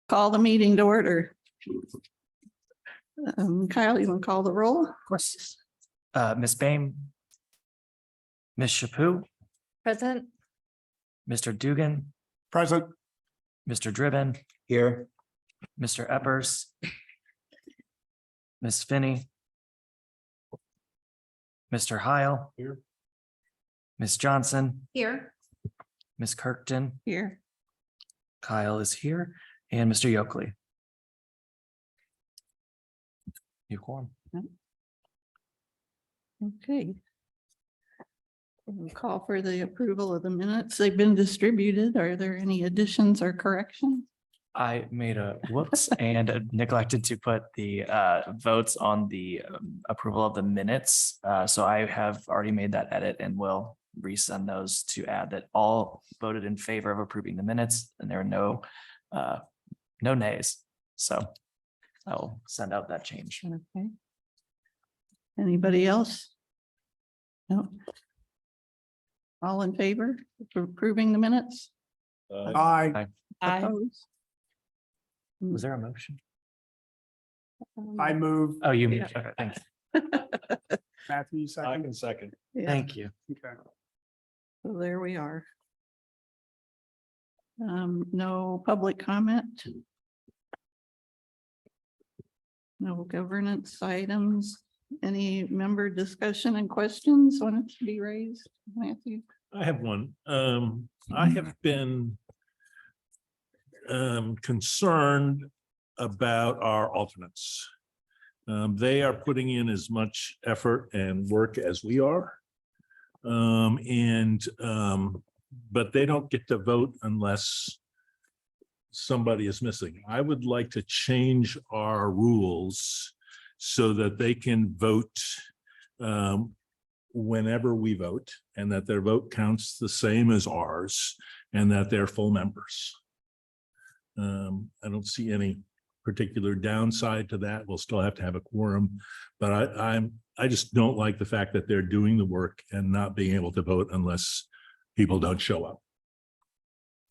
Call the meeting to order. Kyle, you want to call the roll? Of course. Ms. Bain. Ms. Chaput, Present. Mr. Dugan, Present. Mr. Driven, Here. Mr. Eppers, Ms. Finney, Mr. Heil. Here. Ms. Johnson, Here. Ms. Kirkton, Here. Kyle is here, and Mr. Yockley. You quorum. Okay. We'll call for the approval of the minutes. They've been distributed. Are there any additions or corrections? I made a whoops and neglected to put the votes on the approval of the minutes. So I have already made that edit and will resend those to add that all voted in favor of approving the minutes and there are no nays. So I will send out that change. Okay. Anybody else? No. All in favor of approving the minutes? Aye. Opposed? Was there a motion? I move. Oh, you Yeah. okay, thanks. Matthew, second. Second. Yeah, Thank you. Okay. so there we are. No public comment. No governance items. Any member discussion and questions want to be raised? Matthew? I have one. I have been concerned about our alternates. They are putting in as much effort and work as we are. But they don't get to vote unless somebody is missing. I would like to change our rules so that they can vote whenever we vote and that their vote counts the same as ours and that they're full members. I don't see any particular downside to that. We'll still have to have a quorum, but I just don't like the fact that they're doing the work and not being able to vote unless people don't show up.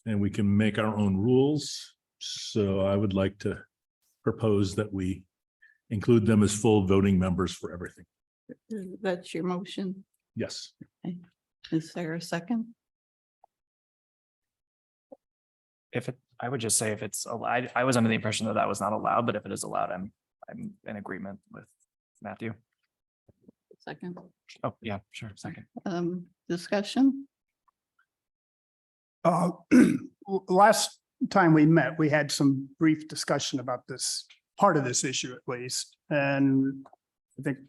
And we can make our own rules. So I would like to propose that we include them as full voting members for everything. That's your motion. Yes. Is there a second? I would just say if it's allowed, I was under the impression that that was not allowed, but if it is allowed, I'm in agreement with Matthew. Second. Oh, yeah, sure, second. Discussion? Last time we met, we had some brief discussion about this, part of this issue at least. And I think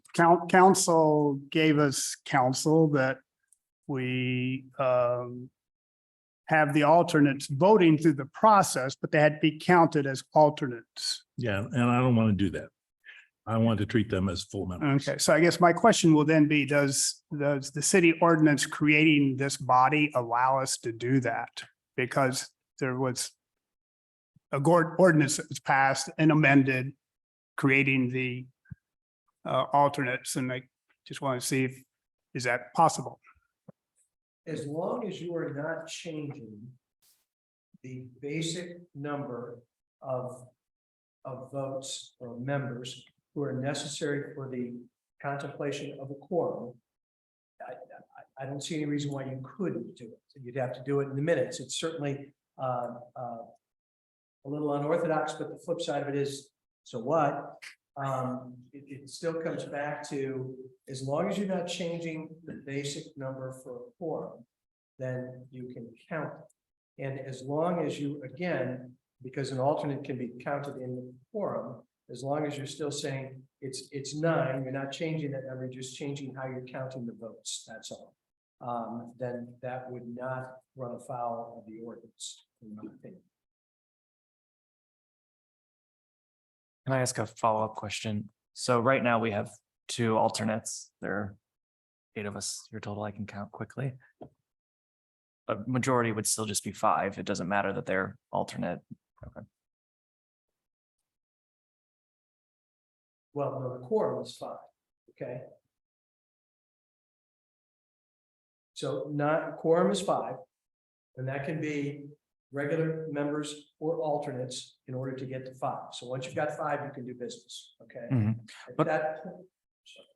council gave us counsel that we have the alternates voting through the process, but they had to be counted as alternates. Yeah, and I don't want to do that. I want to treat them as full members. Okay, so I guess my question will then be, does the city ordinance creating this body allow us to do that? Because there was a ordinance that was passed and amended, creating the alternates, and I just want to see if, is that possible? As long as you are not changing the basic number of votes or members who are necessary for the contemplation of a quorum, I don't see any reason why you couldn't do it. So you'd have to do it in the minutes. It's certainly a little unorthodox, but the flip side of it is, so what? It still comes back to, as long as you're not changing the basic number for a quorum, then you can count it. And as long as you, again, because an alternate can be counted in the quorum, as long as you're still saying it's 9, you're not changing that number, you're just changing how you're counting the votes, that's all. Then that would not run afoul of the ordinance, in my opinion. Can I ask a follow-up question? So right now we have 2 alternates. There are 8 of us here total. I can count quickly. A majority would still just be 5. It doesn't matter that they're alternate. Okay. Well, no, the quorum is 5, okay? So quorum is 5, and that can be regular members or alternates in order to get to 5. So once you've got 5, you can do business, okay? Mhm. At But- that point- sorry.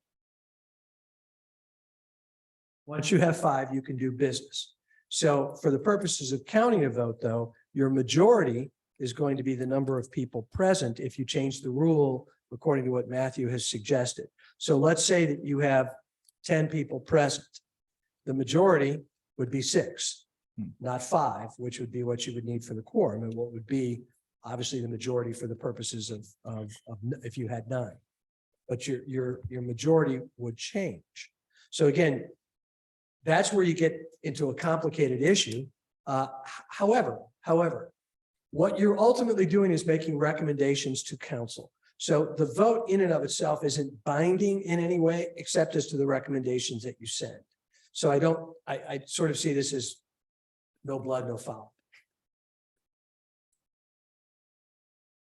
Once you have 5, you can do business. So for the purposes of counting a vote, though, your majority is going to be the number of people present if you change the rule according to what Matthew has suggested. So let's say that you have 10 people present. The majority would be 6, not 5, which would be what you would need for the quorum, and what would be obviously the majority for the purposes of if you had 9. But your majority would change. So again, that's where you get into a complicated issue. However, what you're ultimately doing is making recommendations to council. So the vote in and of itself isn't binding in any way, except as to the recommendations that you send. So I sort of see this as no blood, no foul.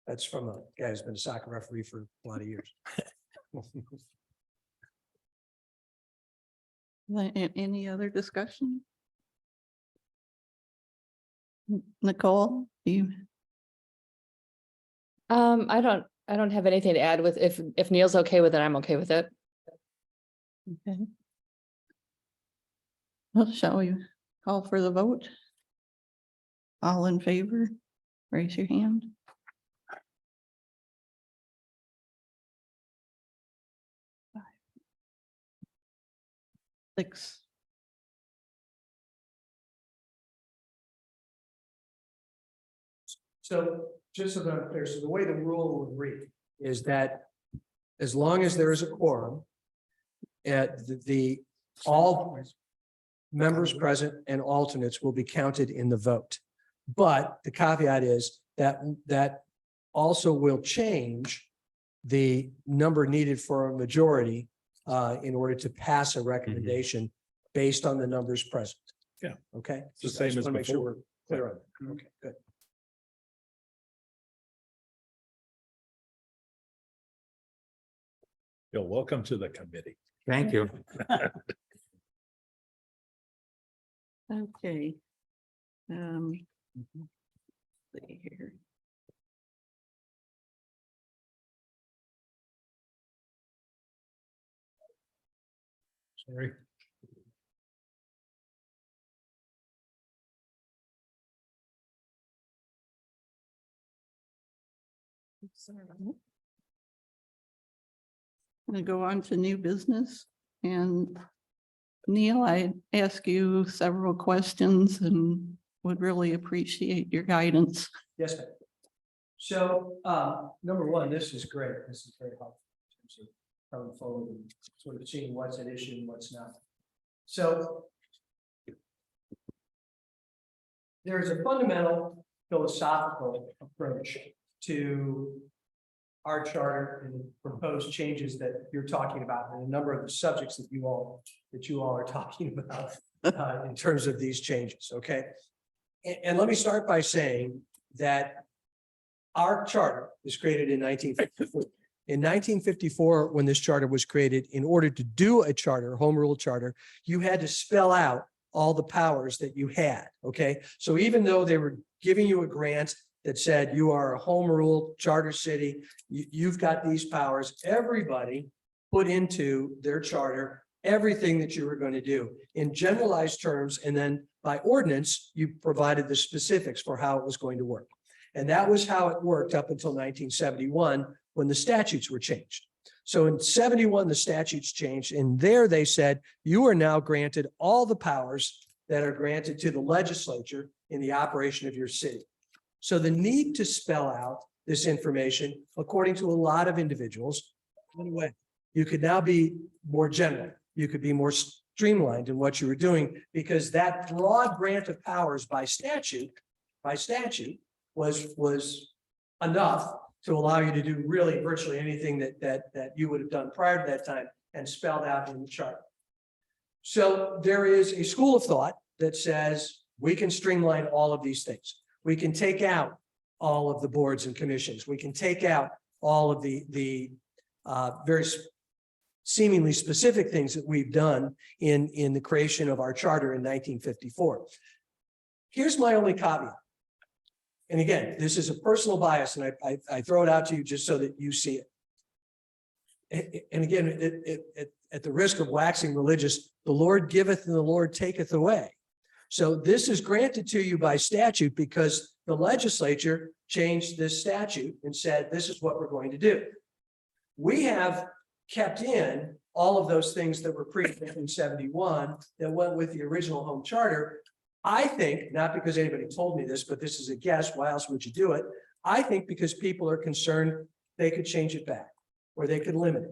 That's from a guy who's been a soccer referee for a lot of years. Any other discussion? Nicole, you, I don't have anything to add with, if Neil's okay with it, I'm okay with it. okay. Well, shall we call for the vote? All in favor, raise your hand. 5, 6. So just so that I'm clear, so the way the rule would read is that as long as there is a quorum, all members present and alternates will be counted in the vote. But the caveat is that also will change the number needed for a majority in order to pass a recommendation based on the numbers present. Yeah. Okay. It's the Just- I same just as wanna make sure before. we're clear on that. Okay, good. You're welcome to the committee. Thank you. Okay. See here. Sorry. Gonna go on to new business, and Neil, I asked you several questions and would really appreciate your guidance. Yes, ma'am. So, number one, this is great. This is very helpful in terms of coming forward and sort of seeing what's at issue and what's not. So there's a fundamental philosophical approach to our charter and the proposed changes that you're talking about, and a number of the subjects that you all are talking about in terms of these changes. Okay. And let me start by saying that our charter was created in 1954. In 1954, when this charter was created, in order to do a charter, home rule charter, you had to spell out all the powers that you had. Okay. So even though they were giving you a grant that said you are a home rule charter city, you've got these powers, everybody put into their charter everything that you were going to do in generalized terms. And then by ordinance, you provided the specifics for how it was going to work. And that was how it worked up until 1971, when the statutes were changed. So in 71, the statutes changed, and there they said, you are now granted all the powers that are granted to the legislature in the operation of your city. So the need to spell out this information, according to a lot of individuals, anyway, you could now be more general. You could be more streamlined in what you were doing, because that broad grant of powers by statute was enough to allow you to do really virtually anything that you would have done prior to that time and spelled out in the chart. So there is a school of thought that says we can streamline all of these things. We can take out all of the boards and commissions. We can take out all of the very seemingly specific things that we've done in the creation of our charter in 1954. Here's my only caveat. and again, this is a personal bias, and I throw it out to you just so that you see it. And again, at the risk of waxing religious, the Lord giveth and the Lord taketh away. So this is granted to you by statute because the legislature changed this statute and said, this is what we're going to do. We have kept in all of those things that were pre-1971 that went with the original home charter. I think, not because anybody told me this, but this is a guess, why else would you do it? I think because people are concerned they could change it back or they could limit it.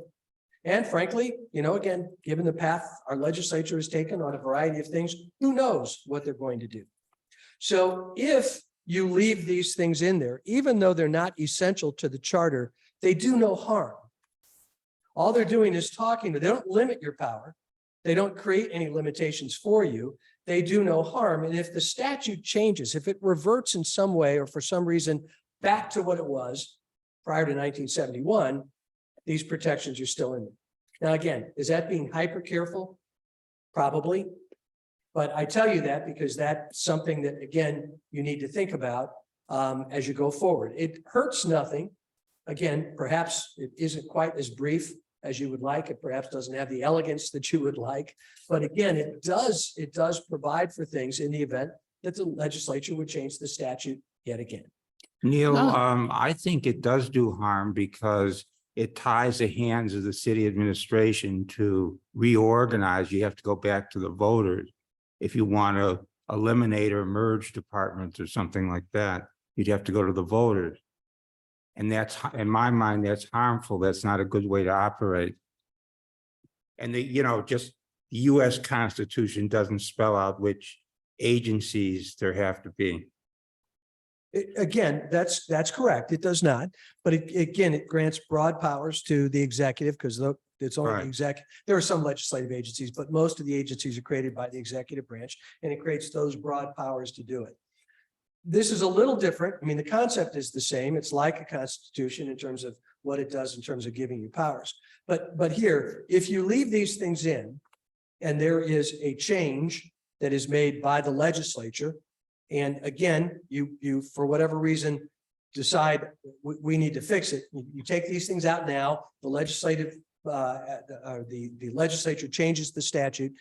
And frankly, you know, again, given the path our legislature has taken on a variety of things, who knows what they're going to do? So if you leave these things in there, even though they're not essential to the charter, they do no harm. All they're doing is talking, they don't limit your power. They don't create any limitations for you. They do no harm. And if the statute changes, if it reverts in some way or for some reason back to what it was prior to 1971, these protections are still in there. Now, again, is that being hyper careful? Probably. But I tell you that because that's something that, again, you need to think about as you go forward. It hurts nothing. Again, perhaps it isn't quite as brief as you would like. It perhaps doesn't have the elegance that you would like. But again, it does provide for things in the event that the legislature would change the statute yet again. Neil, No. I think it does do harm because it ties the hands of the city administration to reorganize. You have to go back to the voters. If you want to eliminate or merge departments or something like that, you'd have to go to the voters. And that's, in my mind, that's harmful. That's not a good way to operate. And just the US Constitution doesn't spell out which agencies there have to be. Again, that's correct. It does not. But again, it grants broad powers to the executive because it's only the Right. executive. There are some legislative agencies, but most of the agencies are created by the executive branch, and it creates those broad powers to do it. This is a little different. I mean, the concept is the same. It's like a constitution in terms of what it does in terms of giving you powers. But here, if you leave these things in, and there is a change that is made by the legislature, and again, you for whatever reason decide we need to fix it. You take these things out now. The legislative, the legislature changes the statute.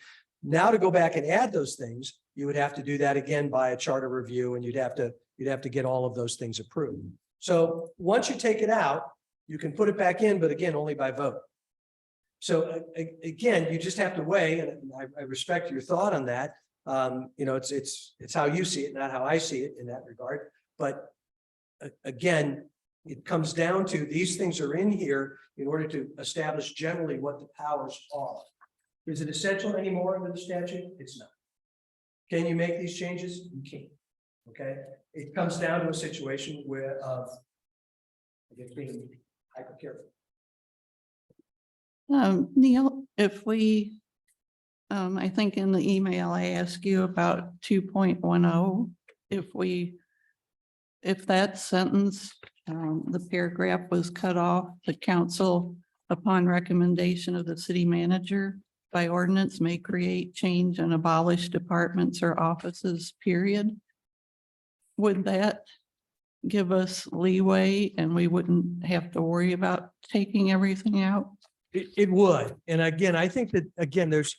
Now to go back and add those things, you would have to do that again by a charter review, and you'd have to get all of those things approved. So once you take it out, you can put it back in, but again, only by vote. So again, you just have to weigh, and I respect your thought on that. It's how you see it, not how I see it in that regard. But again, it comes down to these things are in here in order to establish generally what the powers are. Is it essential anymore under the statute? It's not. Can you make these changes? You can. Okay. It comes down to a situation where being hyper careful. Neil, if we, I think in the email I asked you about 2.10, if that sentence, the paragraph was cut off, the council, upon recommendation of the city manager by ordinance, may create, change, and abolish departments or offices, period. Would that give us leeway and we wouldn't have to worry about taking everything out? It would. And again, I think there's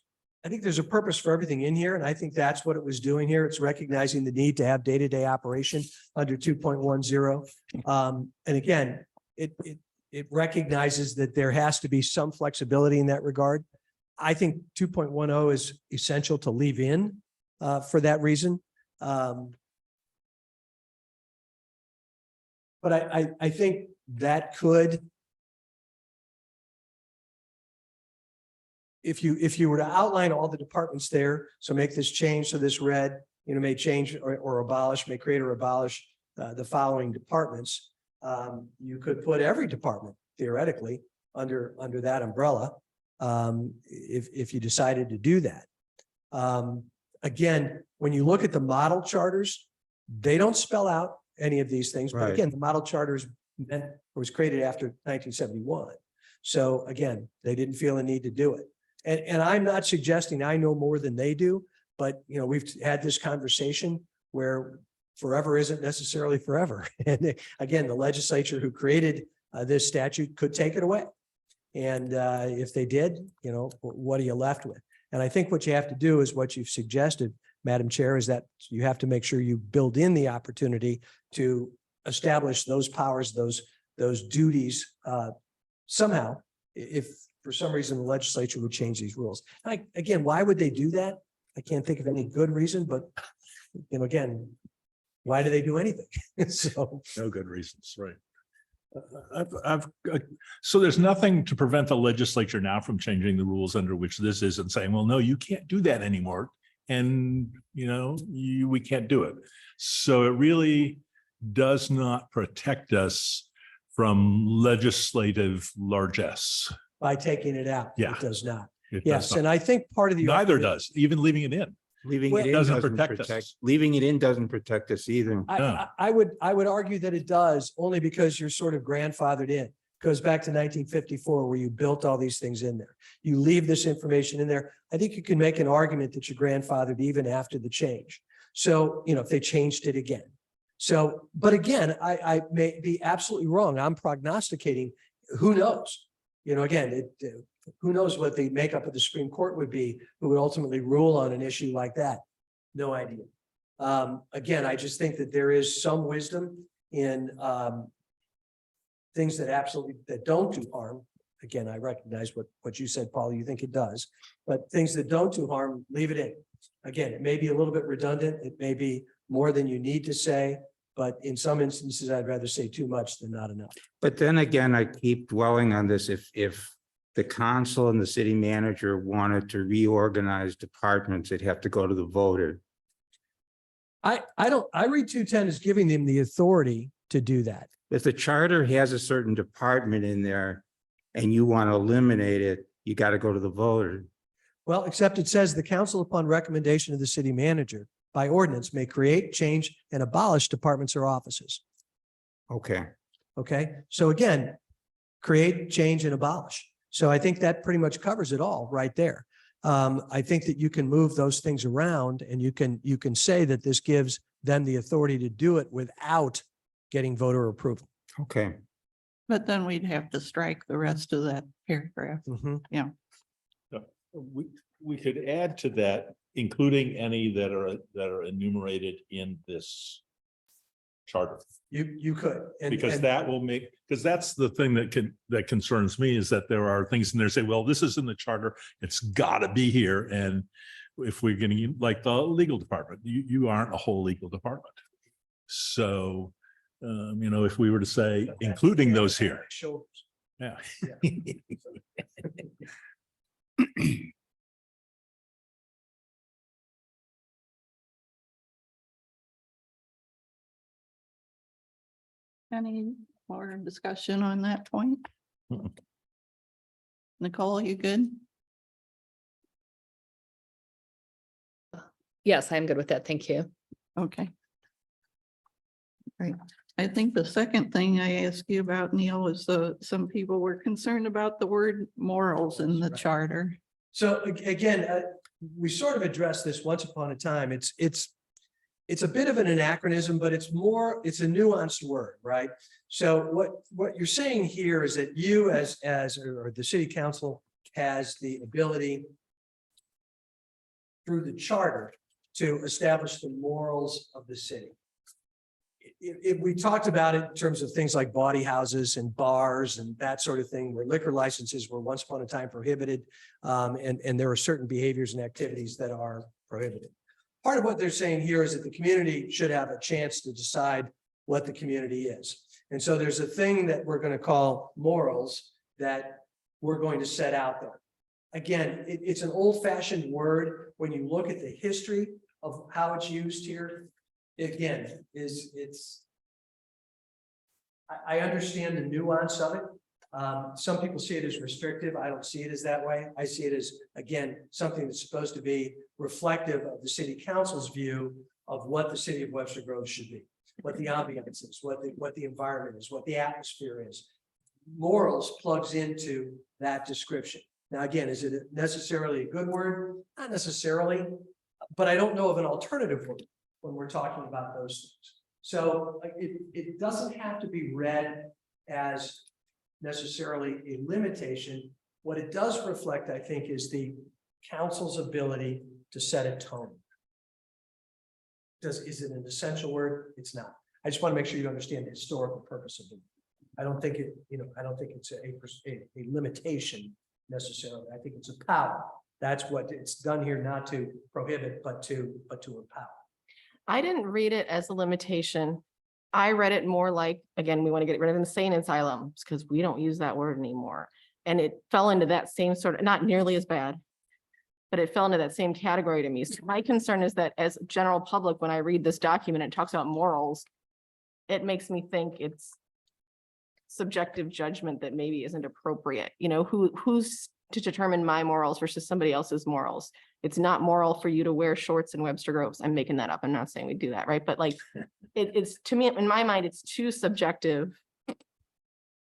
a purpose for everything in here. And I think that's what it was doing here. It's recognizing the need to have day-to-day operation under 2.10. And again, it recognizes that there has to be some flexibility in that regard. I think 2.10 is essential to leave in for that reason. But I think that could, if you were to outline all the departments there, so make this change, so this read, may change or abolish, may create or abolish the following departments. You could put every department theoretically under that umbrella if you decided to do that. Again, when you look at the model charters, they don't spell out any of these things. But Right. again, the model charters was created after 1971. So again, they didn't feel a need to do it. And I'm not suggesting I know more than they do, but we've had this conversation where forever isn't necessarily forever. And again, the legislature who created this statute could take it away. And if they did, you know, what are you left with? And I think what you have to do is what you've suggested, Madam Chair, is that you have to make sure you build in the opportunity to establish those powers, those duties somehow, if for some reason the legislature would change these rules. Again, why would they do that? I can't think of any good reason, but you know, again, why do they do anything? So No good reasons, right? So there's nothing to prevent the legislature now from changing the rules under which this is and saying, well, no, you can't do that anymore. And, you know, we can't do it. So it really does not protect us from legislative largesse. by taking it out, Yeah. it does not. It does Yes, not. and I think part of the. Neither argument- does, even leaving it in. Leaving Well, it in doesn't doesn't protect us. protect, leaving it in doesn't protect us either. I would argue that it does, only because you're sort of grandfathered in. Goes back to 1954, where you built all these things in there. You leave this information in there. I think you can make an argument that you're grandfathered even after the change. So, you know, if they changed it again. So, but again, I may be absolutely wrong. I'm prognosticating, who knows? You know, again, who knows what the makeup of the Supreme Court would be, who would ultimately rule on an issue like that? No idea. Again, I just think that there is some wisdom in things that don't do harm. Again, I recognize what you said, Paul, you think it does, but things that don't do harm, leave it in. Again, it may be a little bit redundant. It may be more than you need to say, but in some instances, I'd rather say too much than not enough. But then again, I keep dwelling on this. If the council and the city manager wanted to reorganize departments, they'd have to go to the voter. I read 210 as giving them the authority to do that. If the charter has a certain department in there and you want to eliminate it, you got to go to the voter. Well, except it says the council, upon recommendation of the city manager by ordinance, may create, change, and abolish departments or offices. Okay. Okay, so again, create, change, and abolish. So I think that pretty much covers it all right there. I think that you can move those things around, and you can say that this gives them the authority to do it without getting voter approval. Okay. But then we'd have to strike the rest of that paragraph. We could add to that, including any that are enumerated in this charter. You could. Because that will make, because that's the thing that concerns me, is that there are things in there say, well, this is in the charter, it's gotta be here. And if we're getting like the legal department, you aren't a whole legal department. So, you know, if we were to say, including those here. Shoulders. Yeah. Any more discussion on that point? Mm-mm. Nicole, you good? Yes, I'm good with that. Thank you. Okay. Right. I think the second thing I asked you about, Neil, is some people were concerned about the word morals in the Right. charter. So again, we sort of addressed this once upon a time. It's a bit of an anachronism, but it's a nuanced word, right? So what you're saying here is that you or the city council has the ability through the charter to establish the morals of the city. If we talked about it in terms of things like bawdy houses and bars and that sort of thing, where liquor licenses were once upon a time prohibited, and there are certain behaviors and activities that are prohibited. Part of what they're saying here is that the community should have a chance to decide what the community is. And so there's a thing that we're going to call morals that we're going to set out there. Again, it's an old-fashioned word. When you look at the history of how it's used here, again, I understand the nuance of it. Some people see it as restrictive. I don't see it as that way. I see it as, again, something that's supposed to be reflective of the city council's view of what the city of Webster Groves should be, what the ambiance is, what the environment is, what the atmosphere is. Morals plugs into that description. Now, again, is it necessarily a good word? Not necessarily, but I don't know of an alternative word. when we're talking about those things. So like, it doesn't have to be read as necessarily a limitation. What it does reflect, I think, is the council's ability to set a tone. Is it an essential word? It's not. I just want to make sure you understand the historical purpose of it. I don't think it, I don't think it's a limitation necessarily. I think it's a power. That's what it's done here, not to prohibit, but to empower. I didn't read it as a limitation. I read it more like, again, we want to get rid of insane asylums because we don't use that word anymore. And it fell into that same sort of, not nearly as bad, but it fell into that same category to me. So my concern is that as general public, when I read this document, it talks about morals. It makes me think it's subjective judgment that maybe isn't appropriate. Who's to determine my morals versus somebody else's morals? It's not moral for you to wear shorts in Webster Groves. I'm making that up. I'm not saying we do that, right? But like, it's to me, in my mind, it's too subjective.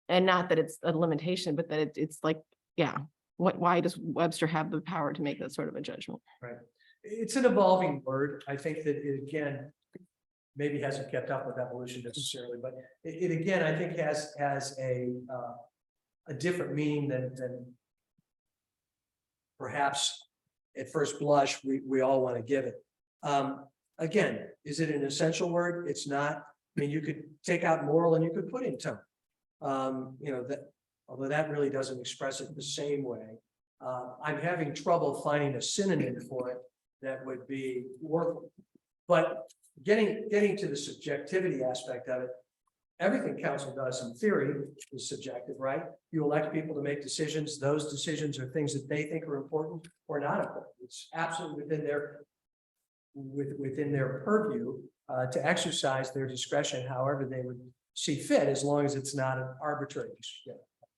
And not that it's a limitation, but that it's like, yeah, why does Webster have the power to make that sort of a judgment? Right. It's an evolving word. I think that it, again, maybe hasn't kept up with evolution necessarily, but it again, I think has a different meaning than perhaps at first blush we all want to give it. Again, is it an essential word? It's not. I mean, you could take out moral and you could put in tone. That although that really doesn't express it the same way. I'm having trouble finding a synonym for it that would be workable. But getting to the subjectivity aspect of it, everything council does in theory is subjective, right? You elect people to make decisions. Those decisions are things that they think are important or not important. It's absolutely within their purview to exercise their discretion however they would see fit, as long as it's not an arbitrary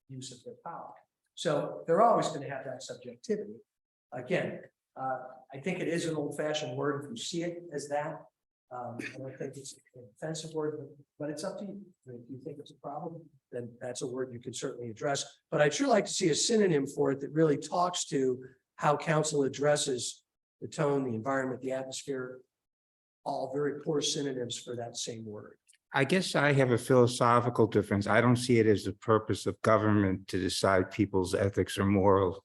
use of their power. So they're always going to have that subjectivity. Again, I think it is an old-fashioned word if you see it as that. I don't think it's an offensive word, but it's up to you. If you think it's a problem, then that's a word you can certainly address. But I'd sure like to see a synonym for it that really talks to how council addresses the tone, the environment, the atmosphere, all very poor synonyms for that same word. I guess I have a philosophical difference. I don't see it as the purpose of government to decide people's ethics or morals.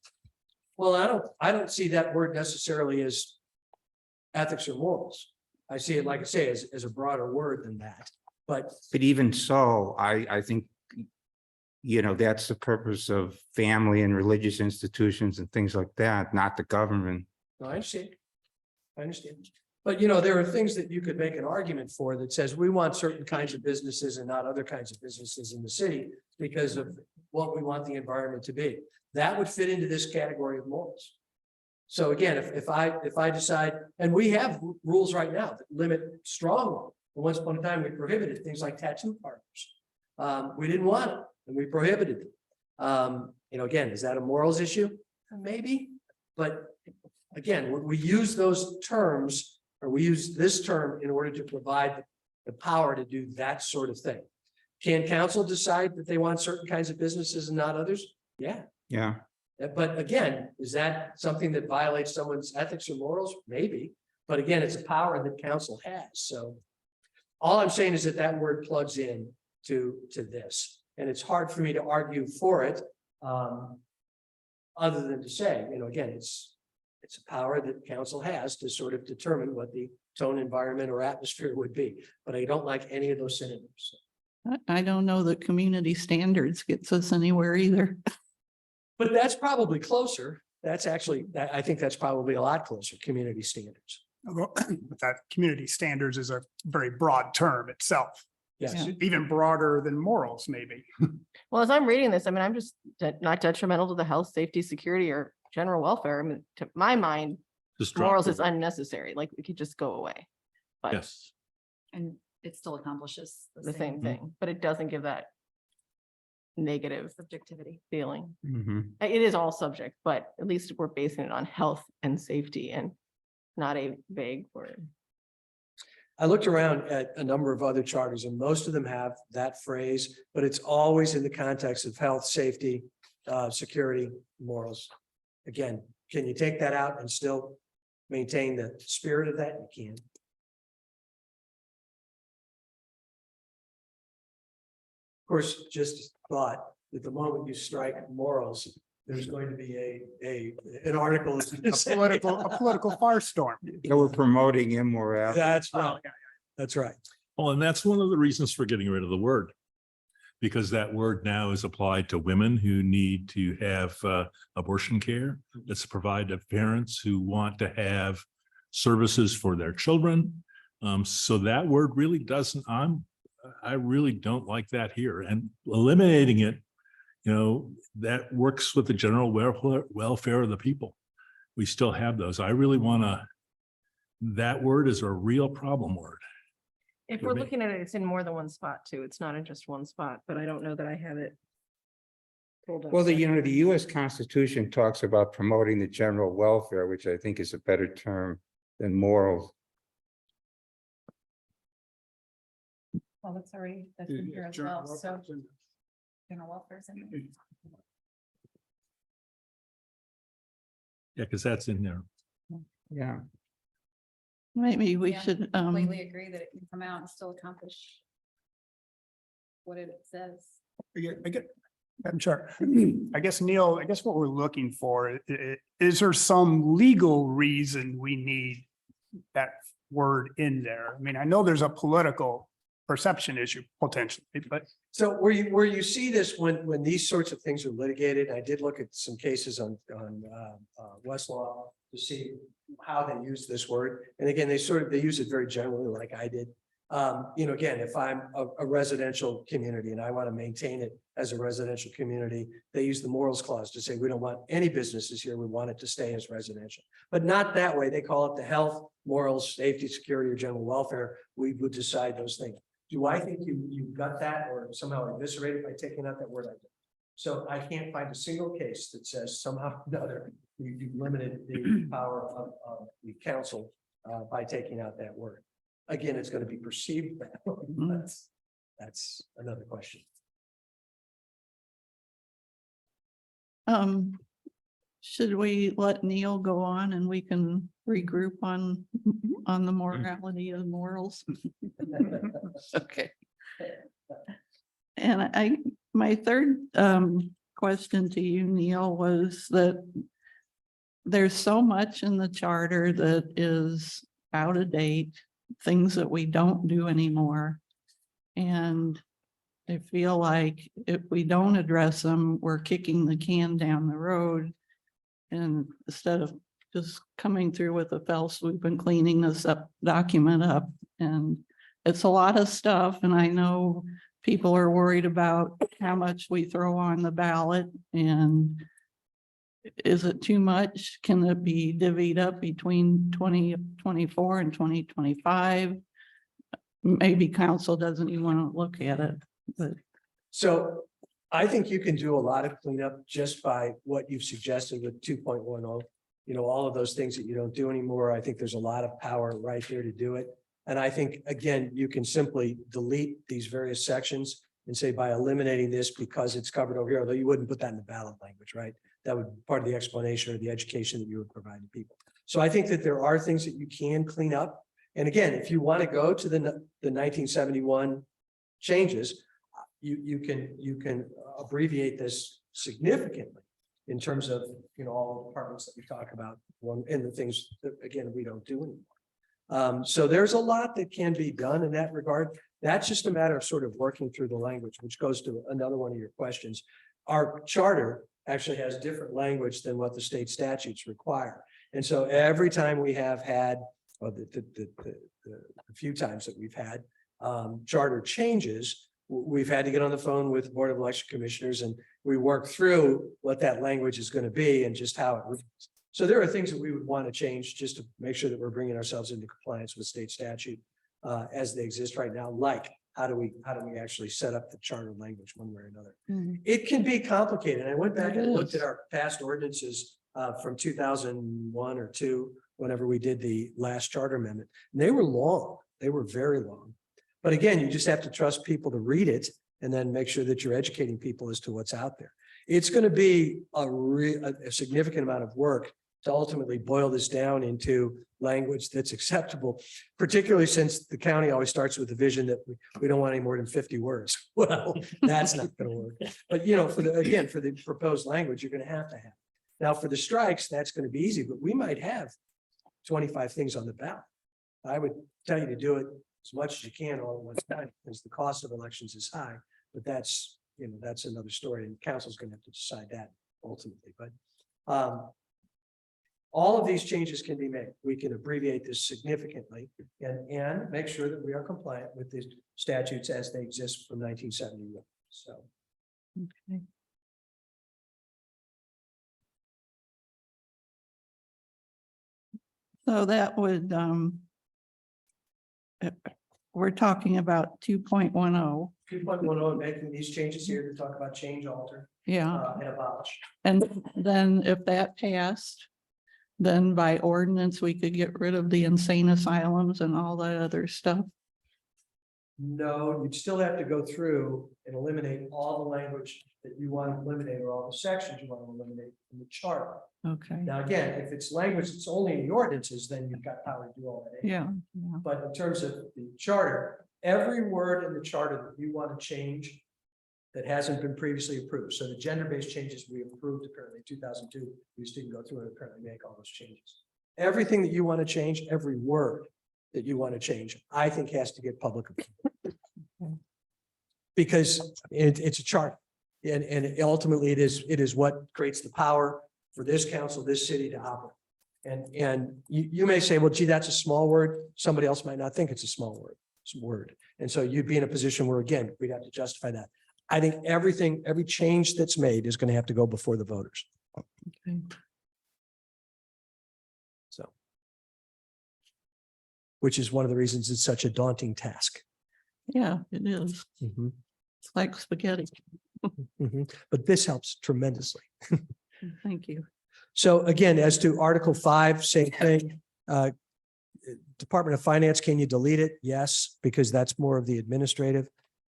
Well, I don't see that word necessarily as ethics or morals. I see it, like I say, as a broader word than that. But even so, I think, that's the purpose of family and religious institutions and things like that, not the government. no, I understand. But there are things that you could make an argument for that says we want certain kinds of businesses and not other kinds of businesses in the city because of what we want the environment to be. That would fit into this category of morals. So again, if I decide, and we have rules right now that limit strongly. Once upon a time, we prohibited things like tattoo parlors. We didn't want it, and we prohibited them. Again, is that a morals issue? Maybe, but again, when we use those terms, or we use this term in order to provide the power to do that sort of thing. Can council decide that they want certain kinds of businesses and not others? Yeah. Yeah. But again, is that something that violates someone's ethics or morals? Maybe. But again, it's a power that council has. So all I'm saying is that word plugs in to this. And it's hard for me to argue for it. Other than to say, again, it's a power that council has to sort of determine what the tone, environment, or atmosphere would be. But I don't like any of those synonyms. I don't know that community standards gets us anywhere either. But that's probably closer. That's actually, I think that's probably a lot closer, community standards. But that community standards is a very broad term itself. Yes. Even broader than morals, maybe. Well, as I'm reading this, I'm just not detrimental to the health, safety, security, or general welfare. To my mind, Just drop morals the is word. unnecessary. Like we could just go away. But Yes. And it still accomplishes the same thing, but it doesn't give that negative subjectivity. feeling. Mhm. It is all subject, but at least we're basing it on health and safety and not a vague word. I looked around at a number of other charters and most of them have that phrase, but it's always in the context of health, safety, security, morals. Again, can you take that out and still maintain the spirit of that? You can. course, just thought that the moment you strike morals, there's going to be an article. A political firestorm. Yeah, we're promoting immorality. That's right. That's right. Well, and that's one of the reasons for getting rid of the word. Because that word now is applied to women who need to have abortion care. It's provided to parents who want to have services for their children. So that word really doesn't, I really don't like that here, and eliminating it, that works with the general welfare of the people. We still have those. I really that word is a real problem word. If For we're me. looking at it, it's in more than one spot too. It's not in just one spot, but I don't know that I have it. pulled up. Well, the US Constitution talks about promoting the general welfare, which I think is a better term than morals. Well, that's already, that's in here as well, so general welfare's in there. Yeah, because that's in there. Yeah. Maybe we Yeah, should, Completely agree that it can come out and still accomplish what it says. I'm sure. I guess, Neil, what we're looking for, is there some legal reason we need that word in there? I mean, I know there's a political perception issue potentially, but So where you see this when these sorts of things are litigated, I did look at some cases on Westlaw to see how they use this word. And again, they use it very generally like I did. Again, if I'm a residential community and I want to maintain it as a residential community, they use the morals clause to say, we don't want any businesses here. We want it to stay as residential, but not that way. They call it the health, morals, safety, security, or general welfare. We would decide those things. Do I think you got that or somehow eviscerated by taking out that word? I did. So I can't find a single case that says somehow or another you've limited the power of the council by taking out that word. Again, it's going to be perceived that way, but that's another question. should we let Neil go on and we can regroup on the morality of morals? Okay. And my third question to you, Neil, was that there's so much in the charter that is out of date, things that we don't do anymore. And I feel like if we don't address them, we're kicking the can down the road. And instead of just coming through with a fell swoop and cleaning this document up. And it's a lot of stuff. And I know people are worried about how much we throw on the ballot. And is it too much? Can it be divvied up between 2024 and 2025? Maybe council doesn't even want to look at it, but. So I think you can do a lot of cleanup just by what you've suggested with 2.10. All of those things that you don't do anymore. I think there's a lot of power right here to do it. And I think, again, you can simply delete these various sections and say by eliminating this because it's covered over here, although you wouldn't put that in the ballot language, right? That would be part of the explanation or the education that you would provide to people. So I think that there are things that you can clean up. And again, if you want to go to the 1971 changes, you can abbreviate this significantly in terms of, all the departments that we talk about and the things that, again, we don't do anymore. So there's a lot that can be done in that regard. That's just a matter of sort of working through the language, which goes to another one of your questions. Our charter actually has different language than what the state statutes require. And so every time we have had, or the few times that we've had charter changes, we've had to get on the phone with the Board of Election Commissioners and we work through what that language is going to be and just how it reads. So there are things that we would want to change just to make sure that we're bringing ourselves into compliance with state statute as they exist right now. Like how do we actually set up the charter language one way or another? It can be complicated. I went back and looked at our past ordinances from 2001 or 2, whenever we did the last charter amendment. And they were long. They were very long. But again, you just have to trust people to read it and then make sure that you're educating people as to what's out there. It's going to be a significant amount of work to ultimately boil this down into language that's acceptable, particularly since the county always starts with the vision that we don't want any more than 50 words. Well, that's not going to work. But you know, for the proposed language, you're going to have. Now, for the strikes, that's going to be easy, but we might have 25 things on the ballot. I would tell you to do it as much as you can all at one time, because the cost of elections is high, but that's another story, and council's going to have to decide that ultimately. But all of these changes can be made. We can abbreviate this significantly and make sure that we are compliant with the statutes as they exist from 1971. So. Okay. So that would, we're talking about 2.10. 2.10, making these changes here to talk about change, alter, Yeah, and abolish. and then if that passed, then by ordinance, we could get rid of the insane asylums and all that other stuff. No, you'd still have to go through and eliminate all the language that you want to eliminate, or all the sections you want to eliminate from the charter. Okay, Now, again, if it's language that's only in the ordinances, then you've got power to do all that. yeah. But in terms of the charter, every word in the charter that you want to change that hasn't been previously approved. So the gender-based changes we approved apparently in 2002, we just didn't go through and apparently make all those changes. Everything that you want to change, every word that you want to change, I think has to get public approval. Because it's a chart. And ultimately it is what creates the power for this council, this city to operate. And you may say, well, gee, that's a small word. Somebody else might not think it's a small word. And so you'd be in a position where, again, we'd have to justify that. I think every change that's made is going to have to go before the voters. Okay. So. Which is one of the reasons it's such a daunting task. Yeah, it is. It's like spaghetti. But this helps tremendously. Thank you. So again, as to Article 5, same thing. Department of Finance, can you delete it? Yes, because that's more of the administrative.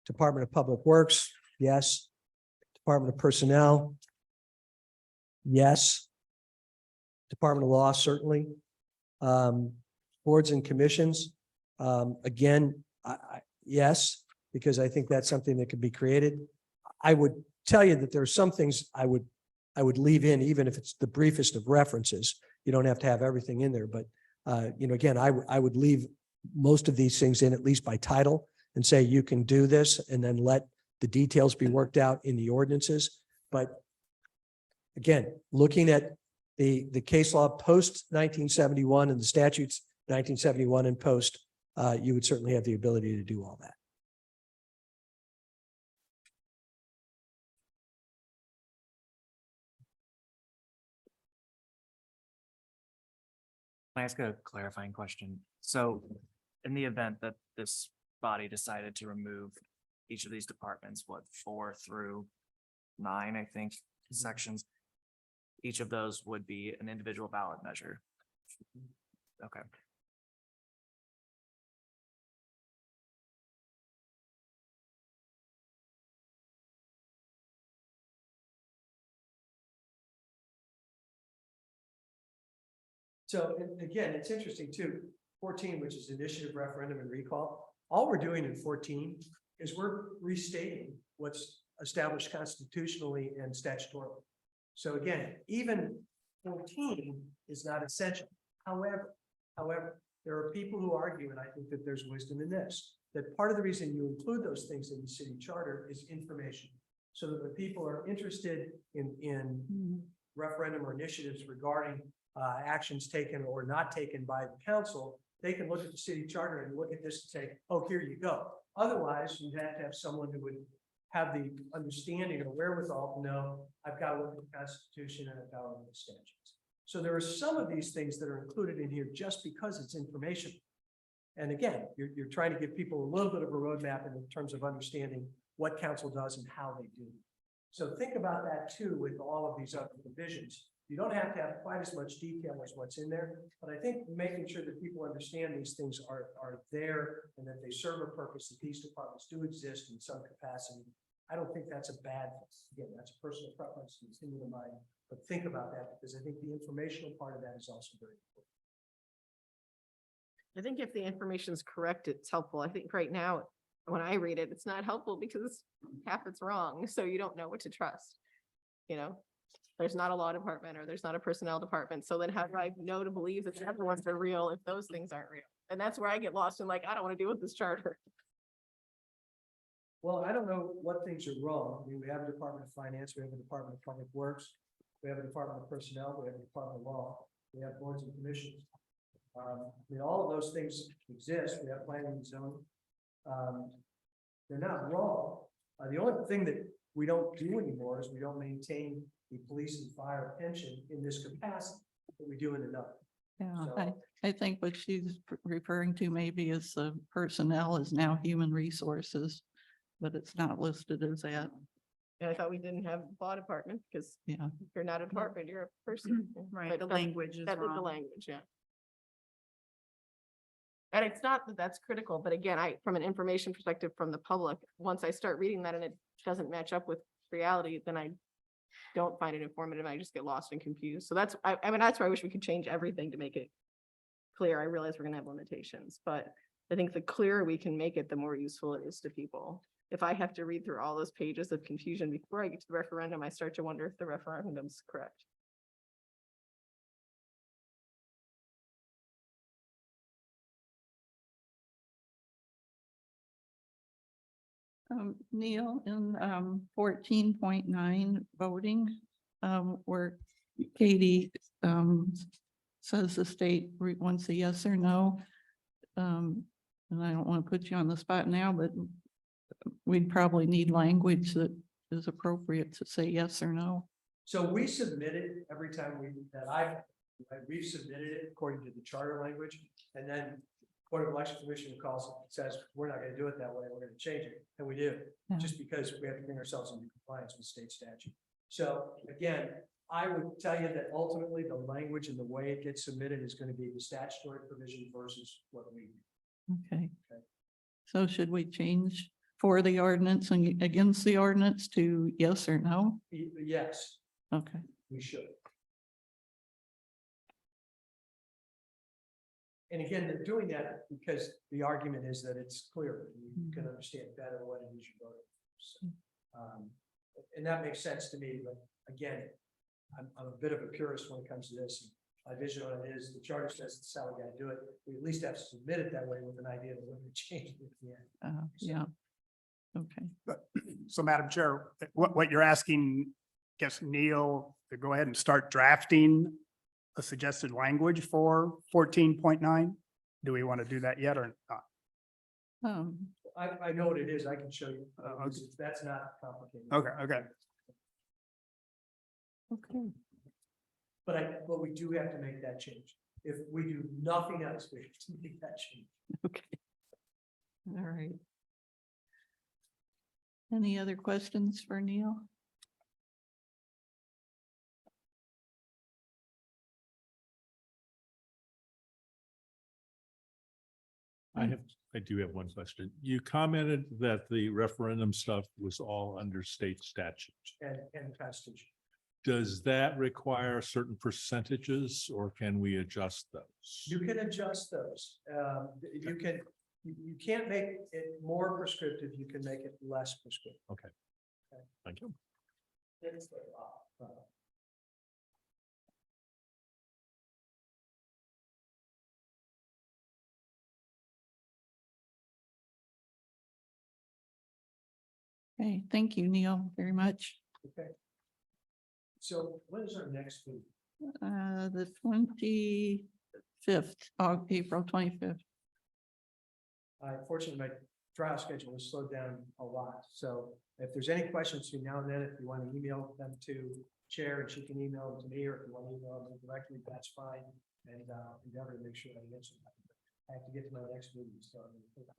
Department of Public Works, yes. Department of Personnel, yes. Department of Law, certainly. Boards and commissions, again, yes, because I think that's something that could be created. I would tell you that there are some things I would leave in, even if it's the briefest of references. You don't have to have everything in there, but again, I would leave most of these things in, at least by title, and say you can do this, and then let the details be worked out in the ordinances. But again, looking at the case law post 1971 and the statutes 1971 and post, you would certainly have the ability to do all that. Can I ask a clarifying question? So in the event that this body decided to remove each of these departments, 4 through 9, I think, sections, each of those would be an individual ballot measure. Okay. So again, it's interesting too, 14, which is initiative, referendum, and recall. All we're doing in 14 is we're restating what's established constitutionally and statutorily. So again, even 14 is not essential. However, there are people who argue, and I think that there's wisdom in this, that part of the reason you include those things in the city charter is information. So that when people are interested in referendum or initiatives regarding actions taken or not taken by the council, they can look at the city charter and look at this and say, oh, here you go. Otherwise, you'd have to have someone who would have the understanding or wherewithal to know, I've got to look at the Constitution and I've got to look at the statutes. So there are some of these things that are included in here just because it's information. And again, you're trying to give people a little bit of a roadmap in terms of understanding what council does and how they do. So think about that too with all of these other provisions. You don't have to have quite as much detail as what's in there, but I think making sure that people understand these things are there and that they serve a purpose, that these departments do exist in some capacity. I don't think that's a bad thing. Again, that's a personal preference, it's in your mind, But think about that, because I think the informational part of that is also very important. I think if the information is correct, it's helpful. I think right now, when I read it, it's not helpful because half it's wrong, so you don't know what to trust. You know, there's not a law department or there's not a personnel department. So then how do I know to believe that the other ones are real if those things aren't real? And that's where I get lost in like, I don't want to deal with this charter. Well, I don't know what things are wrong. I mean, we have a Department of Finance, we have a Department of Public Works, we have a Department of Personnel, we have a Department of Law, we have boards and commissions. I mean, all of those things exist. We have planning and zoning. They're not wrong. The only thing that we don't do anymore is we don't maintain the police and fire pension in this capacity that we do in another. Yeah, So- I think what she's referring to maybe is the personnel is now human resources, but it's not listed as that. And I thought we didn't have a law department because Yeah. you're not a department, you're a person. Right, But the that's- language is That is the wrong. language, yeah. And it's not that that's critical, but again, from an information perspective from the public, once I start reading that and it doesn't match up with reality, then I don't find it informative. I just get lost and confused. So that's, I mean, that's why I wish we could change everything to make it clear. I realize we're gonna have limitations, but I think the clearer we can make it, the more useful it is to people. If I have to read through all those pages of confusion before I get to the referendum, I start to wonder if the referendum's correct. Neil, in 14.9 voting, where Katie says the state wants a yes or no. And I don't want to put you on the spot now, but we'd probably need language that is appropriate to say yes or no. So we submitted every time we've submitted it according to the charter language, and then Board of Election Commission calls and says, we're not gonna do it that way, we're gonna change it, and we do, Yeah. just because we have to bring ourselves into compliance with state statute. So again, I would tell you that ultimately the language and the way it gets submitted is gonna be the statutory provision versus what we. Okay. Okay. So should we change for the ordinance and against the ordinance to yes or no? Yes, Okay. we should. And again, they're doing that because the argument is that it's clear, you can understand better what it is you're voting for. So, and that makes sense to me, but again, I'm a bit of a purist when it comes to this. My vision on it is the charter says this is how we gotta do it. We at least have to submit it that way with an idea that we're gonna change it at the end. Yeah. Okay. So Madam Chair, what you're asking, guess Neil, to go ahead and start drafting a suggested language for 14.9? Do we want to do that yet or not? I know what it is. I can show you. Okay. That's not complicated. Okay. Okay. But we do have to make that change. If we do nothing else, we have to make that change. Okay. All right. Any other questions for Neil? I do have one question. You commented that the referendum stuff was all under state statute. And the Constitution. Does that require certain percentages or can we adjust those? You can adjust those. You can't make it more prescriptive. You can make it less prescriptive. Thank you. Okay, thank you, Neil, very much. Okay. So when is our next meeting? The 25th, April 25th. Fortunately, my trial schedule was slowed down a lot. So if there's any questions between now and then, if you want to email them to Chair and she can email them to me, or if you want to email them directly, that's fine. And endeavor to make sure I answer them. I have to get to my next meeting, so I'm gonna take that.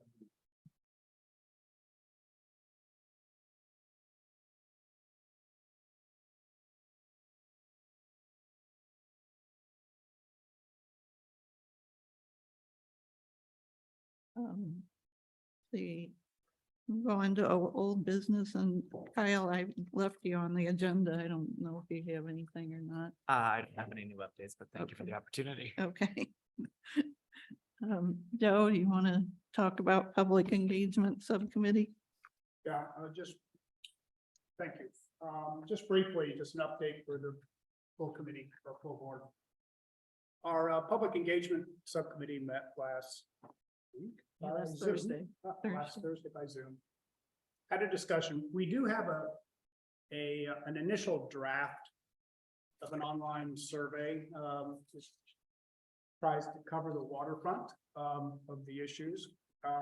The Go into old business, and Kyle, I left you on the agenda. I don't know if you have anything or not. I don't have any new updates, but thank you for the opportunity. Okay. Joe, you want to talk about public engagement subcommittee? Yeah, thank you. Just briefly, just an update for the full committee or full board. Our public engagement subcommittee met last week. Last Zoom. Thursday. Last Thursday by Zoom. Had a discussion. We do have an initial draft of an online survey, just tries to cover the waterfront of the issues. I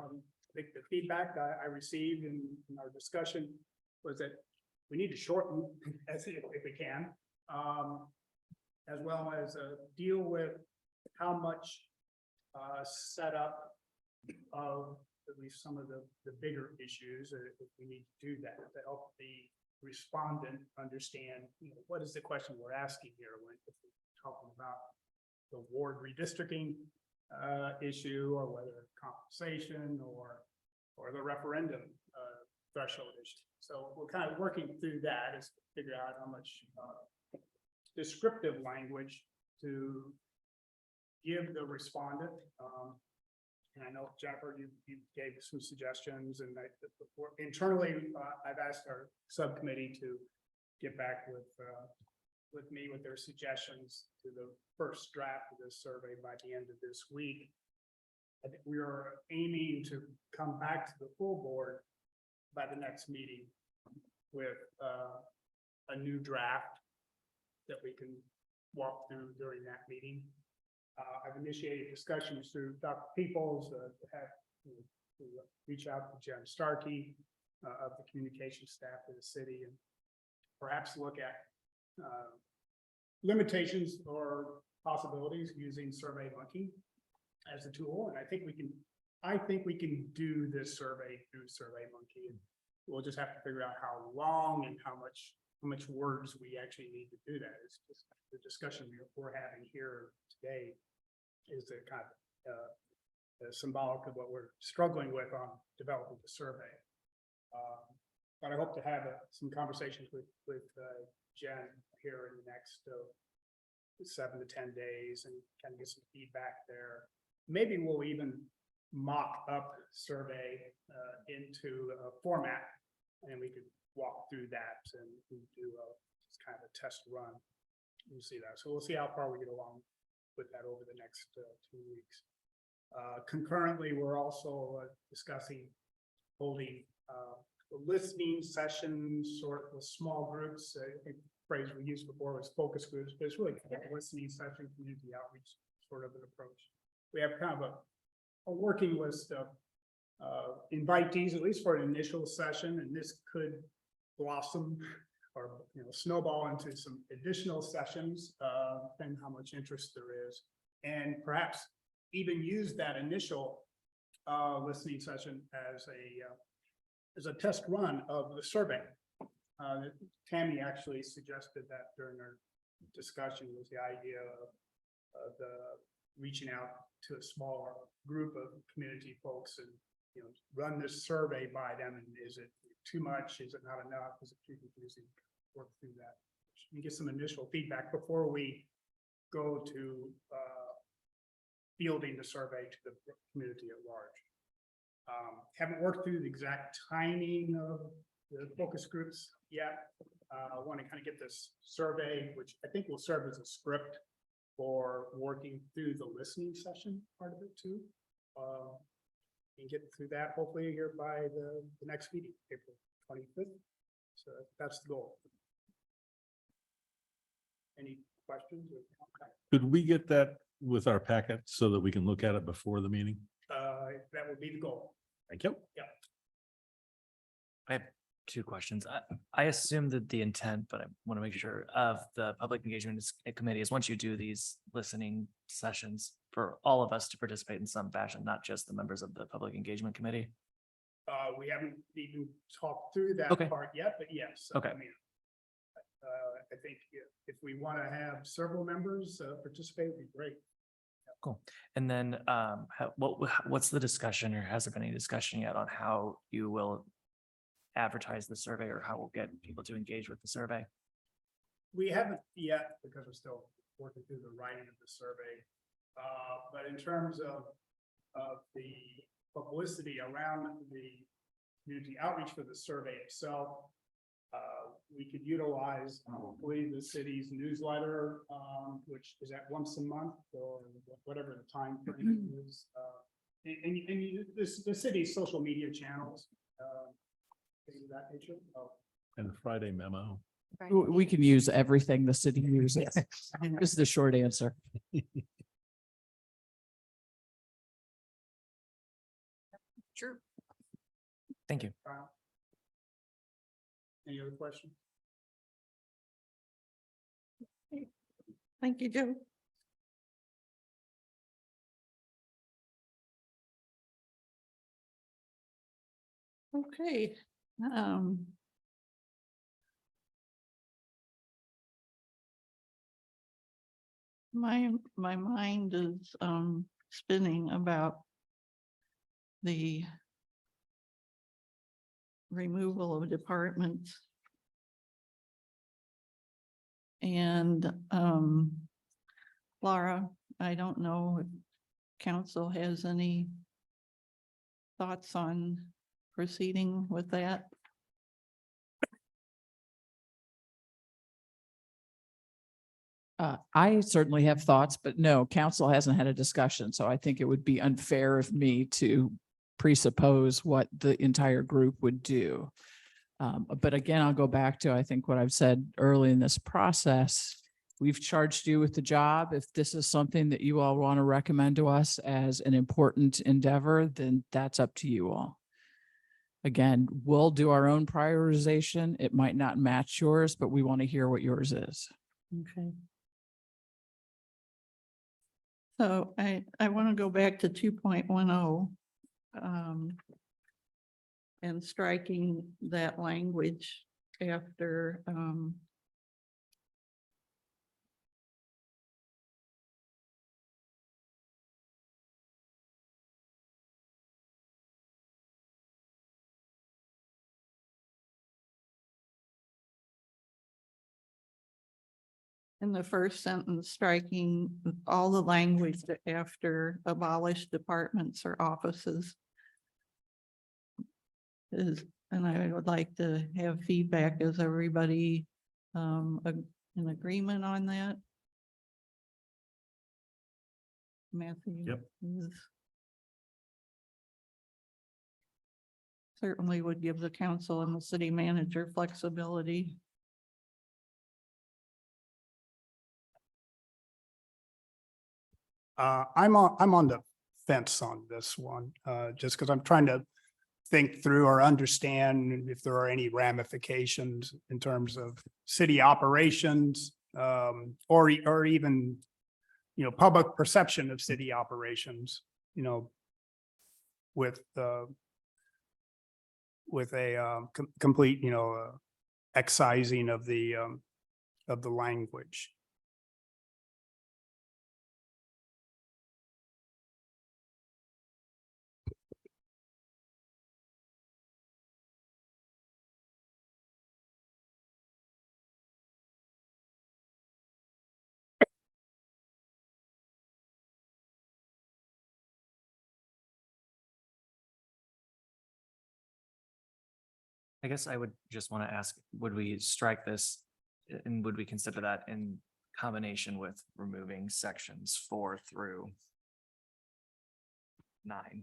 think the feedback I received in our discussion was that we need to shorten if we can, as well as deal with how much setup of at least some of the bigger issues, if we need to do that to help the respondent understand, what is the question we're asking here when if we're talking about the ward redistricting issue, or whether compensation or the referendum threshold issue. So we're kind of working through that is to figure out how much descriptive language to give the respondent. And I know, Jennifer, you gave some suggestions, and internally, I've asked our subcommittee to get back with me with their suggestions to the first draft of this survey by the end of this week. I think we are aiming to come back to the full board by the next meeting with a new draft that we can walk through during that meeting. I've initiated discussions through Dr. Peoples to reach out to Jen Starkey of the communication staff of the city, and perhaps look at limitations or possibilities using SurveyMonkey as a tool. And I think we can do this survey through SurveyMonkey, and we'll just have to figure out how long and how much words we actually need to do that. It's just the discussion we're having here today is the kind of symbolic of what we're struggling with on developing the survey. But I hope to have some conversations with Jen here in the next 7 to 10 days and kind of get some feedback there. Maybe we'll even mock up survey into a format, and we could walk through that and do just kind of a test run. We'll see that. So we'll see how far we get along with that over the next 2 weeks. Concurrently, we're also discussing holding listening sessions sort of small groups. I think the phrase we used before was focus groups, but it's really kind of a listening session, community outreach sort of an approach. We have kind of a working list of invitees, at least for an initial session, and this could blossom or snowball into some additional sessions, depending how much interest there is, and perhaps even use that initial listening session as a test run of the survey. Tammy actually suggested that during our discussion, was the idea of reaching out to a smaller group of community folks and run this survey by them. And is it too much? Is it not enough? Is it too confusing? Work through that and get some initial feedback before we go to fielding the survey to the community at large. Haven't worked through the exact timing of the focus groups yet. I want to kind of get this survey, which I think will serve as a script for working through the listening session part of it too. And get through that hopefully here by the next meeting, April 25th. So that's the goal. Any questions? Could we get that with our packet so that we can look at it before the meeting? That would be the goal. Thank you. I have 2 questions. I assume that the intent, but I want to make sure, of the public engagement committee is once you do these listening sessions for all of us to participate in some fashion, not just the members of the public engagement committee. We haven't even talked through that Okay. part yet, but yes. Okay. I mean, I think if we want to have several members participate, it'd be great. Cool. And then what's the discussion, or has there been any discussion yet on how you will advertise the survey or how we'll get people to engage with the survey? We haven't yet, because we're still working through the writing of the survey. But in terms of the publicity around the community outreach for the survey itself, we could utilize hopefully the city's newsletter, which is at once a month or whatever the time frame is. The city's social media channels, things of that nature. And the Friday memo. We can use everything the city uses. Is the short answer. Sure. Thank you. Any other questions? Thank you, Joe. Okay. My mind is spinning about the removal of departments. And Laura, I don't know if council has any thoughts on proceeding with that. I certainly have thoughts, but no, council hasn't had a discussion, so I think it would be unfair of me to presuppose what the entire group would do. But again, I'll go back to, I think what I've said early in this process. We've charged you with the job. If this is something that you all want to recommend to us as an important endeavor, then that's up to you all. Again, we'll do our own prioritization. It might not match yours, but we want to hear what yours is. Okay. So I want to go back to 2.10. And striking that language after in the first sentence, striking all the language after abolished departments or offices. And I would like to have feedback. Is everybody in agreement on that? Matthew? Yep. Certainly would give the council and the city manager flexibility. I'm on the fence on this one, just because I'm trying to think through or understand if there are any ramifications in terms of city operations, or even, public perception of city operations, with a complete, excising of the language. I guess I would just want to ask, would we strike this and would we consider that in combination with removing sections 4 through 9?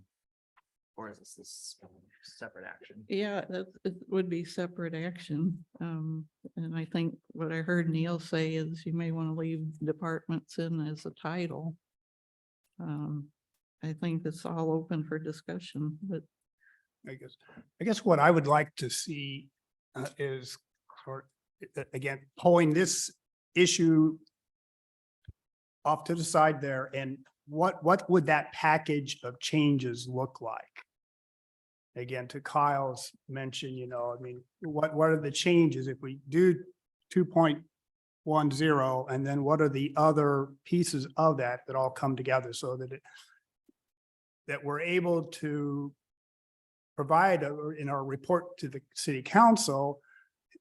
Or is this separate action? Yeah, it would be separate action. And I think what I heard Neil say is you may want to leave departments in as a title. I think it's all open for discussion, but I guess what I would like to see is, again, pulling this issue off to the side there, and what would that package of changes look like? Again, to Kyle's mention, what are the changes if we do 2.10, and then what are the other pieces of that all come together so that that we're able to provide in our report to the city council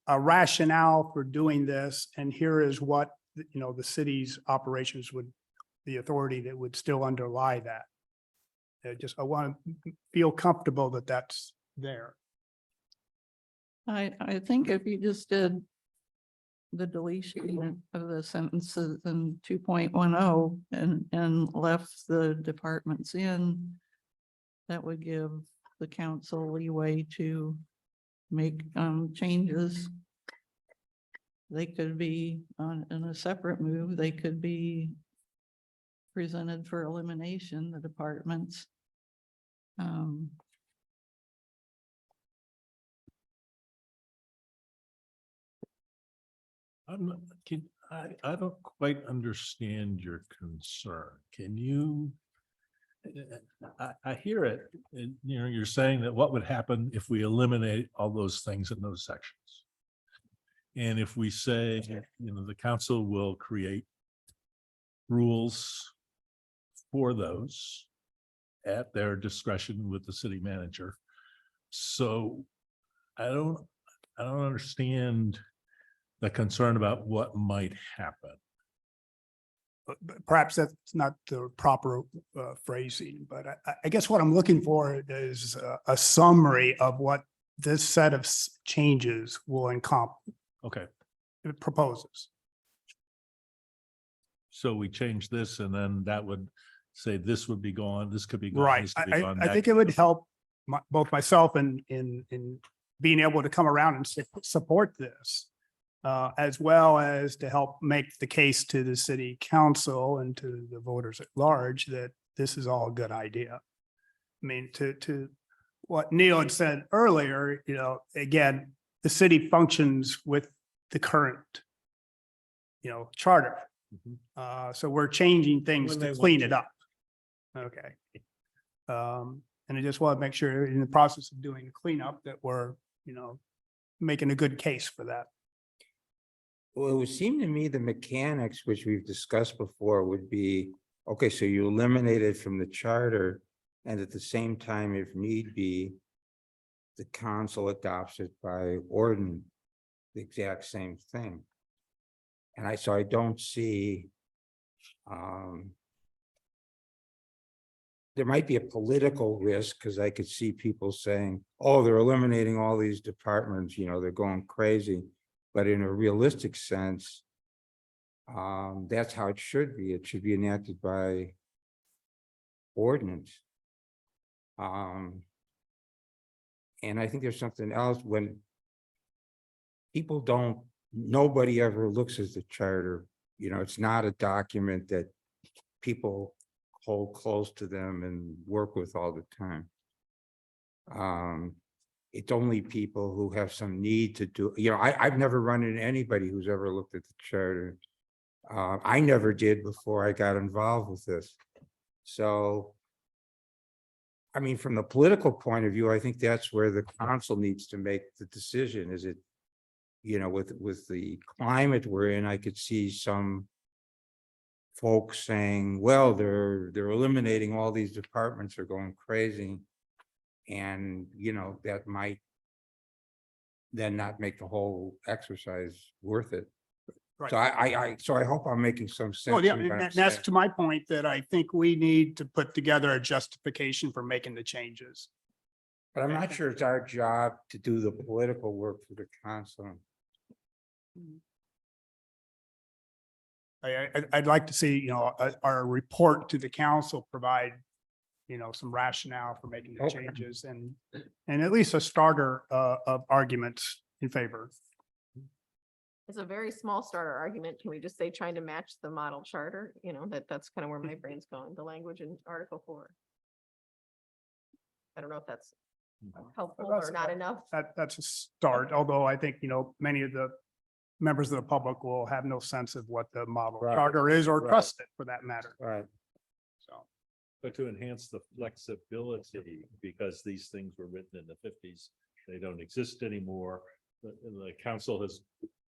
a rationale for doing this, and here is what, the city's operations would, the authority that would still underlie that. I want to feel comfortable that that's there. I think if you just did the deletion of the sentences in 2.10 and left the departments in, that would give the council leeway to make changes. They could be in a separate move, they could be presented for elimination, the departments. I don't quite understand your concern. Can you? I hear it, and you're saying that what would happen if we eliminate all those things in those sections? And if we say, the council will create rules for those at their discretion with the city manager. So I don't understand the concern about what might happen. But perhaps that's not the proper phrasing, but I guess what I'm looking for is a summary of what this set of changes will encompass. Okay, It proposes. so we change this and then that would say this would be gone, this could be gone. Right. this could be I gone, I that think could it be would gone. help both myself and in being able to come around and support this. As well as to help make the case to the city council and to the voters at large that this is all a good idea. I mean, to what Neil had said earlier, again, the city functions with the current, charter. So we're changing things When to they clean want it up. Okay. And I just want to make sure in the process of doing the cleanup that we're, making a good case for that. Well, it would seem to me the mechanics, which we've discussed before, would be, okay, so you eliminate it from the charter. And at the same time, if need be, the council adopts it by ordinance, the exact same thing. And I don't see, there might be a political risk, because I could see people saying, oh, they're eliminating all these departments, they're going crazy. But in a realistic sense, that's how it should be. It should be enacted by ordinance. And I think there's something else when people nobody ever looks at the charter. It's not a document that people hold close to them and work with all the time. It's only people who have some need to do, I've never run into anybody who's ever looked at the charter. I never did before I got involved with this. So, I mean, from the political point of view, I think that's where the council needs to make the decision. Is it, with the climate we're in, I could see some folks saying, well, they're eliminating all these departments, are going crazy. And, that might then not make the whole exercise worth it. Right. So I hope I'm making some sense. Well, yeah, in what I'm and that's saying. to my point that I think we need to put together a justification for making the changes. But I'm not sure it's our job to do the political work for the council. I'd like to see, our report to the council provide, some rationale for making the Okay. changes and at least a starter of arguments in favor. It's a very small starter argument. Can we just say trying to match the model charter? That's kind of where my brain's going, the language in Article 4. I don't know if that's helpful That's- or not enough. That's a start, although I think, many of the members of the public will have no sense of what the model Right. charter is or Right. trust it for that matter. Right. So. But to enhance the flexibility, because these things were written in the 50s, they don't exist anymore. The council has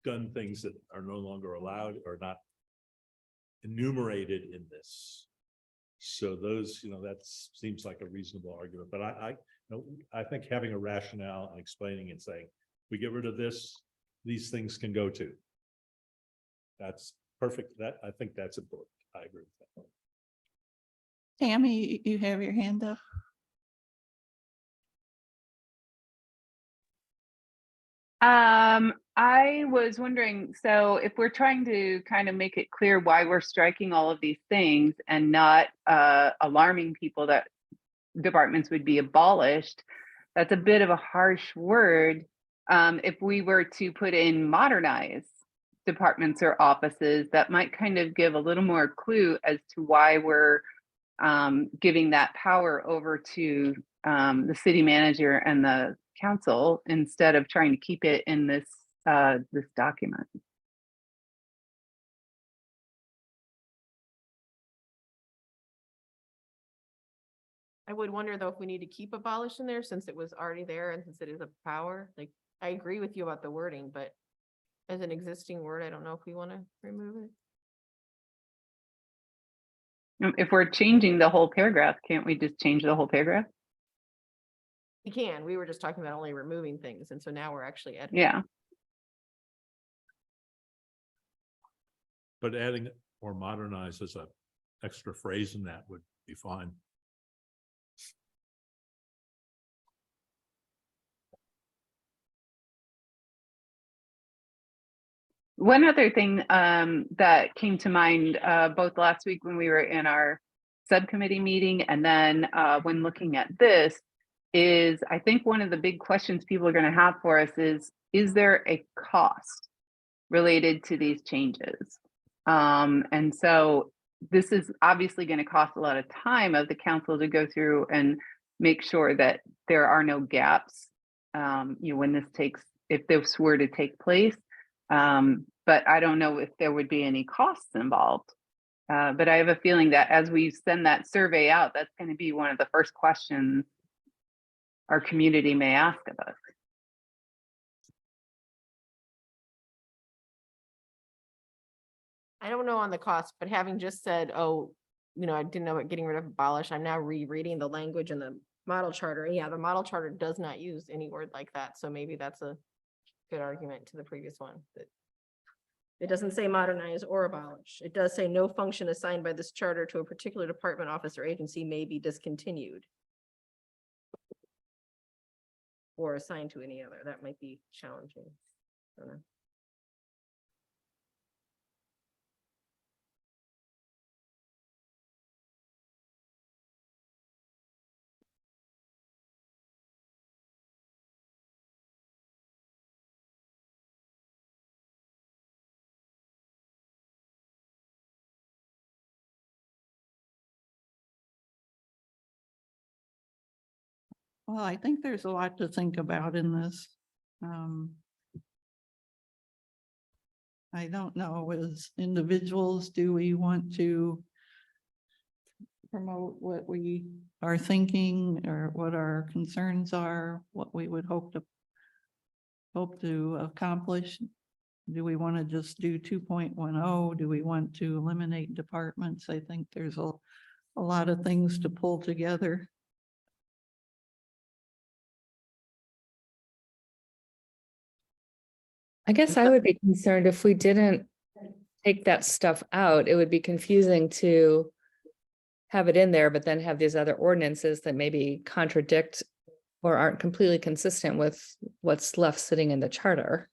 done things that are no longer allowed or not enumerated in this. So those, that seems like a reasonable argument, but No, I think having a rationale and explaining and saying, we get rid of this, these things can go to. That's perfect. I think that's important. I agree with that. Tammy, you have your hand up. I was wondering, so if we're trying to kind of make it clear why we're striking all of these things and not alarming people that departments would be abolished, that's a bit of a harsh word. If we were to put in modernize departments or offices, that might kind of give a little more clue as to why we're giving that power over to the city manager and the council instead of trying to keep it in this this document. I would wonder though, if we need to keep abolish in there since it was already there and since it is a power, like, I agree with you about the wording, but as an existing word, I don't know if we want to remove it. If we're changing the whole paragraph, can't we just change the whole paragraph? We can, we were just talking about only removing things, and so now we're actually adding. Yeah. But adding or modernize as a extra phrase in that would be fine. One other thing that came to mind both last week when we were in our subcommittee meeting and then when looking at this is, I think one of the big questions people are going to have for us is there a cost related to these changes? And so this is obviously going to cost a lot of time of the council to go through and make sure that there are no gaps, when if this were to take place. But I don't know if there would be any costs involved. But I have a feeling that as we send that survey out, that's going to be one of the first questions our community may ask of us. I don't know on the cost, but having just said, oh, I didn't know what getting rid of abolish, I'm now rereading the language in the model charter. Yeah, the model charter does not use any word like that. So maybe that's a good argument to the previous one. That it doesn't say modernize or abolish. It does say no function assigned by this charter to a particular department, office, or agency may be discontinued or assigned to any other. That might be challenging. I don't know. Well, I think there's a lot to think about in this. I don't know, as individuals, do we want to promote what we are thinking or what our concerns are, what we would hope to accomplish? Do we want to just do 2.10? Do we want to eliminate departments? I think there's a lot of things to pull together. I guess I would be concerned if we didn't take that stuff out, it would be confusing to have it in there, but then have these other ordinances that maybe contradict or aren't completely consistent with what's left sitting in the charter.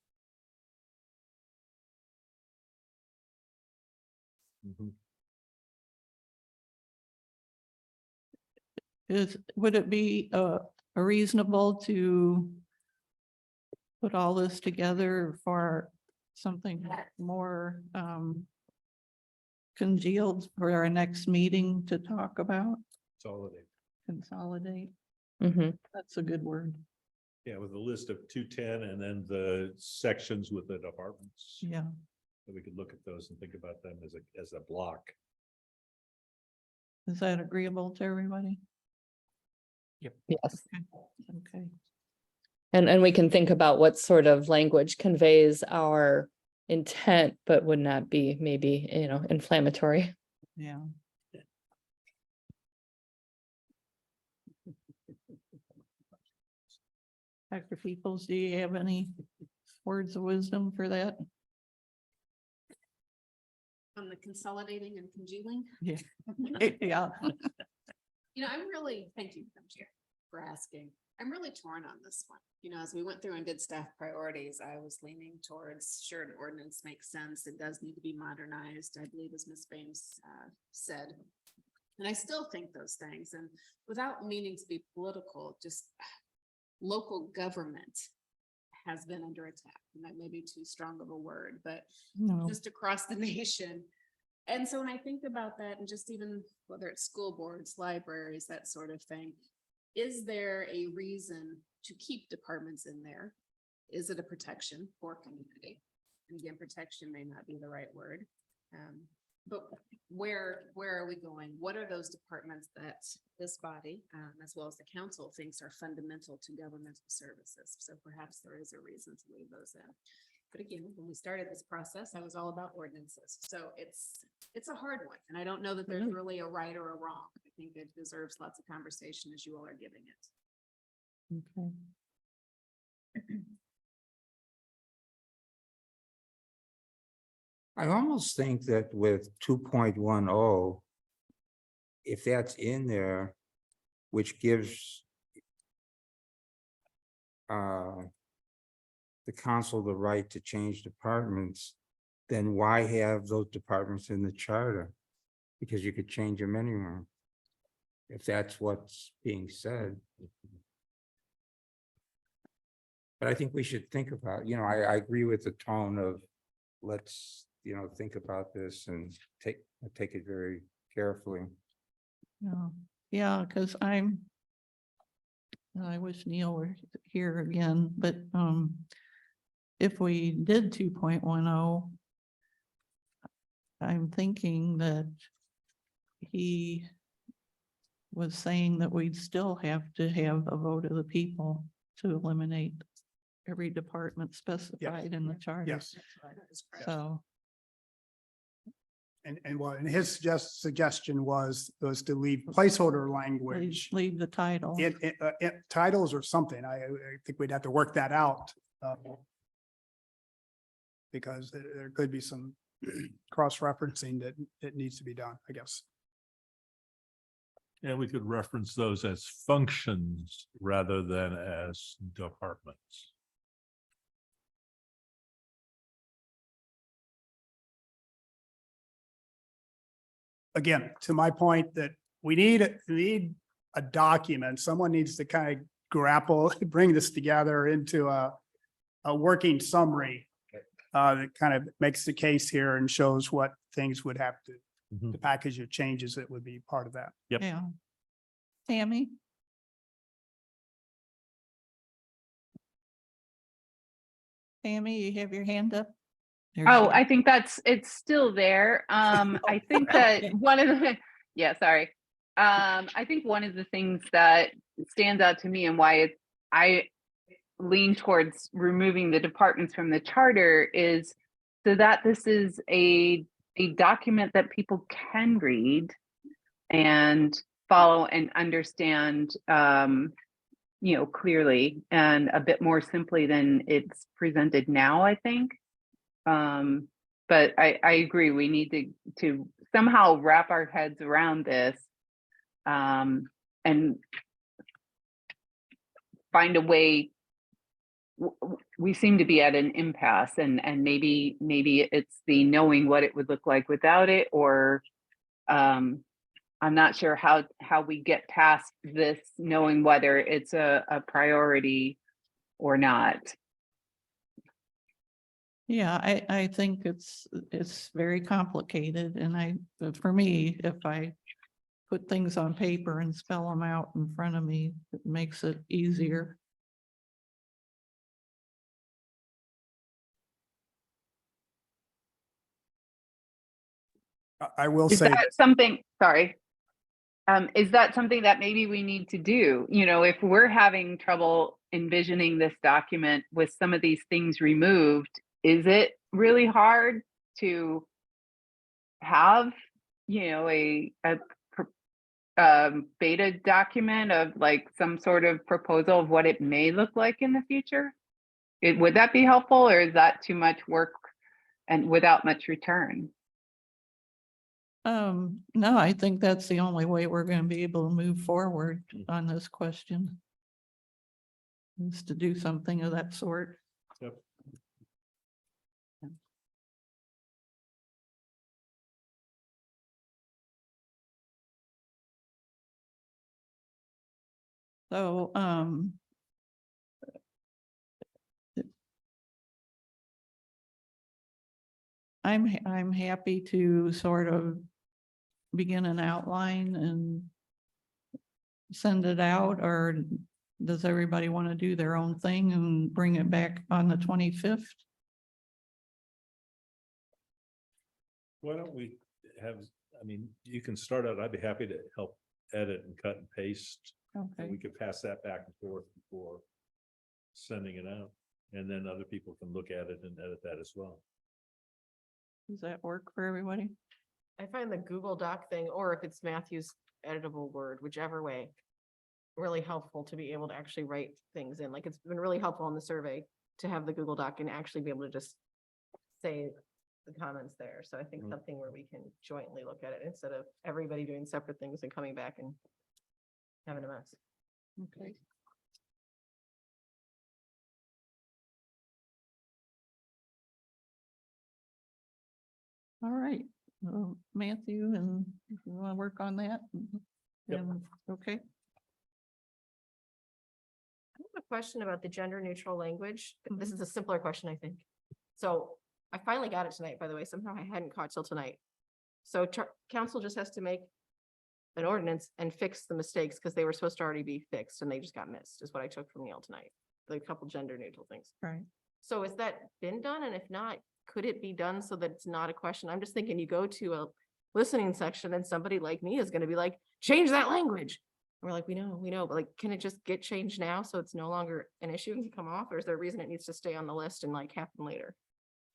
Would it be reasonable to put all this together for something more congealed for our next meeting to talk about? Consolidate. That's a good word. Yeah, with a list of 210 and then the sections with the departments. Yeah. We could look at those and think about them as a block. Is that agreeable to everybody? Yes. Okay. And we can think about what sort of language conveys our intent, but would not be maybe, inflammatory. Dr. Peoples, do you have any words of wisdom for that? On the consolidating and congealing. Yeah. I'm really, thank you, Madam Chair, for asking. I'm really torn on this one. As we went through and did staff priorities, I was leaning towards, sure, an ordinance makes sense. It does need to be modernized, I believe, as Ms. Baines said. And I still think those things, and without meaning to be political, just local government has been under attack, and that may be too strong of a word, but No. just across the nation. And so when I think about that, and just even whether it's school boards, libraries, that sort of thing, is there a reason to keep departments in there? Is it a protection for community? And again, protection may not be the right word. But where are we going? What are those departments that this body, as well as the council, thinks are fundamental to governmental services? So perhaps there is a reason to leave those in. But again, when we started this process, I was all about ordinances. So it's a hard one. And I don't know that there's really a right or a wrong. I think it deserves lots of conversation as you all are giving it. Okay. I almost think that with 2.10, if that's in there, which gives the council the right to change departments, then why have those departments in the charter? Because you could change them anywhere, if that's what's being said. But I think we should think about, I agree with the tone of, let's, think about this and take it very carefully. Yeah, because I wish Neil were here again, but if we did 2.10, I'm thinking that he was saying that we'd still have to have a vote of the people to eliminate every department specified in the charter. Yes. So, And his suggestion was to leave placeholder language. leave the title. Titles or something. I think we'd have to work that out. Because there could be some cross-referencing that needs to be done, I guess. And we could reference those as functions rather than as departments. Again, to my point that we need a document. Someone needs to kind of grapple, bring this together into a working summary that kind of makes the case here and shows what things would have to, the package of changes that would be part of that. Yep. Yeah. Tammy? Tammy, you have your hand up? There Oh, she I is. think it's still there. I think that one of the, yeah, sorry. I think one of the things that stands out to me and why I lean towards removing the departments from the charter is so that this is a document that people can read and follow and understand, clearly and a bit more simply than it's presented now, I think. But I agree, we need to somehow wrap our heads around this and find a way. We seem to be at an impasse, and maybe it's the knowing what it would look like without it, or I'm not sure how we get past this knowing whether it's a priority or not. Yeah, I think it's very complicated, and for me, if I put things on paper and spell them out in front of me, it makes it easier. I will Is say, that something, sorry, is that something that maybe we need to do? If we're having trouble envisioning this document with some of these things removed, is it really hard to have, a beta document of like some sort of proposal of what it may look like in the future? Would that be helpful, or is that too much work and without much return? No, I think that's the only way we're gonna be able to move forward on this question. Is to do something of that sort. Yep. So, I'm happy to sort of begin an outline and send it out, or does everybody want to do their own thing and bring it back on the 25th? Why don't we have, I mean, you can start out, I'd be happy to help edit and cut and paste. And Okay, we could pass that back and forth before sending it out. And then other people can look at it and edit that as well. does that work for everybody? I find the Google Doc thing, or if it's Matthew's editable Word, whichever way, really helpful to be able to actually write things in. Like, it's been really helpful in the survey to have the Google Doc and actually be able to just say the comments there. So I think Mhm. something where we can jointly look at it instead of everybody doing separate things and coming back and having a mess. Okay. All right, well, Matthew, and you want to work on that? Yep. Okay, I have a question about the gender neutral language. This is a simpler question, I think. So I finally got it tonight, by the way. Somehow I hadn't caught till tonight. So council just has to make an ordinance and fix the mistakes because they were supposed to already be fixed and they just got missed, is what I took from Neil tonight. The couple gender neutral things. right. So has that been done? And if not, could it be done so that it's not a question? I'm just thinking you go to a listening section and somebody like me is gonna be like, change that language. And we're like, we know, but like, can it just get changed now so it's no longer an issue and can come off? Or is there a reason it needs to stay on the list and like happen later?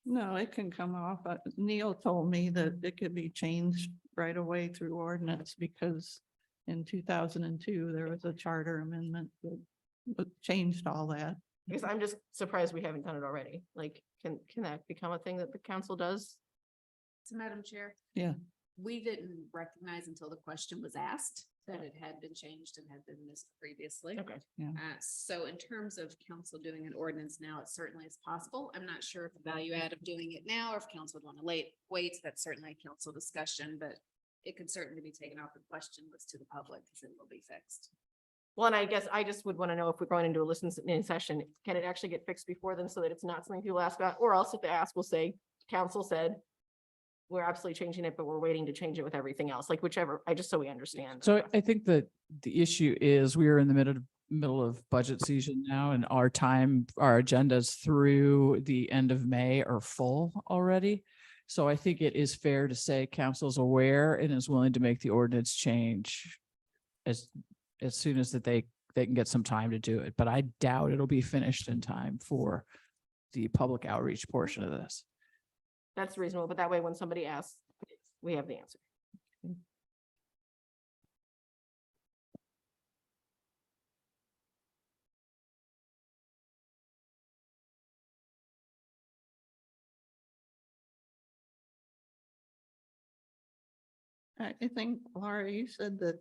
No, it can come off. Neil told me that it could be changed right away through ordinance because in 2002, there was a charter amendment that changed all that. Because I'm just surprised we haven't done it already. Like, can that become a thing that the council does? So Madam Chair. Yeah. We didn't recognize until the question was asked that it had been changed and had been missed previously. Okay. So in terms of council doing an ordinance now, it certainly is possible. I'm not sure if the value add of doing it now, or if council would want to wait, that's certainly a council discussion, but it could certainly be taken off the question list to the public because it will be fixed. Well, and I guess I just would want to know if we're going into a listening session, can it actually get fixed before then so that it's not something people ask about? Or else if they ask, we'll say, council said, we're absolutely changing it, but we're waiting to change it with everything else, like whichever, just so we understand. So I think that the issue is we are in the middle of budget season now, and our agendas through the end of May are full already. So I think it is fair to say council's aware and is willing to make the ordinance change as soon as that they can get some time to do it. But I doubt it'll be finished in time for the public outreach portion of this. That's reasonable, but that way when somebody asks, we have the answer. I think, Laura, you said that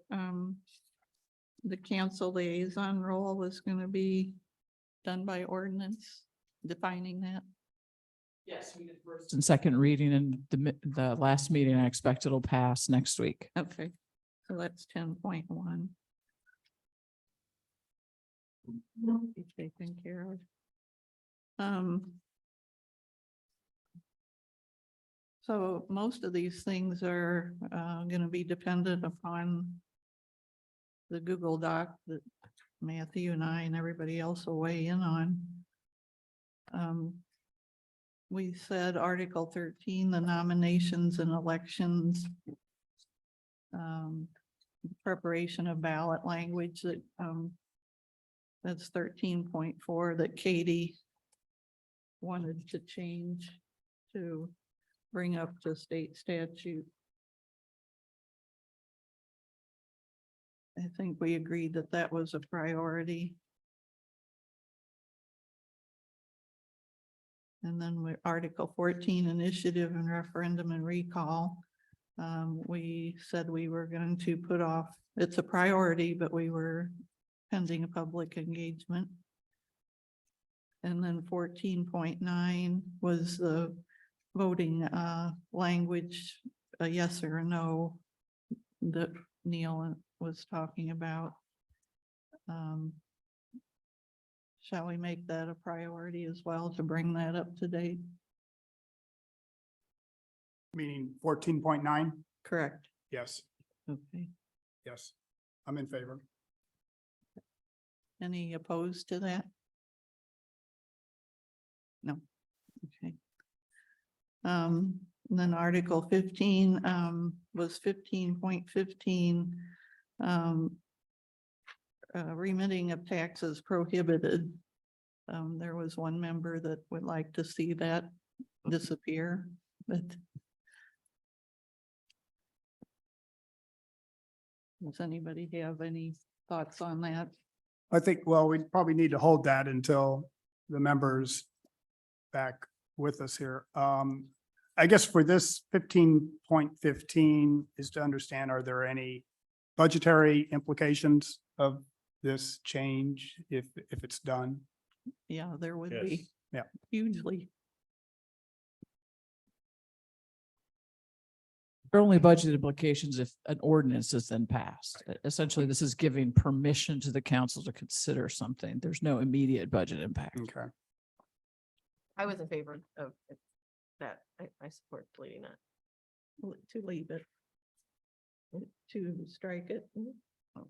the council liaison role was going to be done by ordinance, defining that. Yes, we did first and second reading in the last meeting. I expect it'll pass next week. Okay, so that's 10.1. Be taken care of. So most of these things are going to be dependent upon the Google Doc that Matthew and I and everybody else will weigh in on. We said Article 13, the nominations and elections. Preparation of ballot language that that's 13.4 that Katie wanted to change to bring up to state statute. I think we agreed that that was a priority. And then with Article 14, initiative and referendum and recall. We said we were going to put off, it's a priority, but we were pending a public engagement. And then 14.9 was the voting language, a yes or a no, that Neil was talking about. Shall we make that a priority as well to bring that up to date? Meaning 14.9? Correct. Yes, Okay. yes, I'm in favor. Any opposed to that? No. Okay. And then Article 15 was 15.15. Remitting of taxes prohibited. There was one member that would like to see that disappear, but does anybody have any thoughts on that? I think, well, we probably need to hold that until the members back with us here. I guess for this 15.15 is to understand, are there any budgetary implications of this change if it's done? Yeah, there would Yes. be. Yeah. Hugely. There are only budget implications if an ordinance is then passed. Essentially, this is giving permission to the council to consider something. There's no immediate budget impact. Okay. I was in favor of that. I support deleting that. To leave it. To strike it. Oh.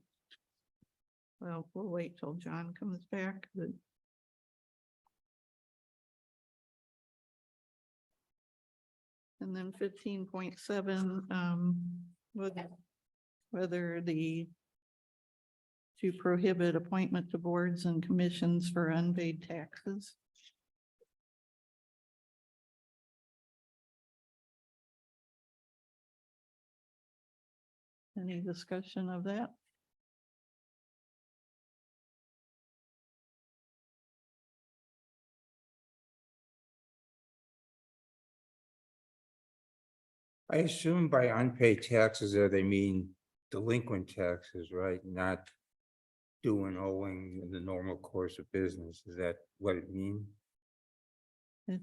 Well, we'll wait till John comes back, but. And then 15.7, whether to prohibit appointment to boards and commissions for unpaid taxes. Any discussion of that? I assume by unpaid taxes there they mean delinquent taxes, right? Not due and owing in the normal course of business. Is that what it means? I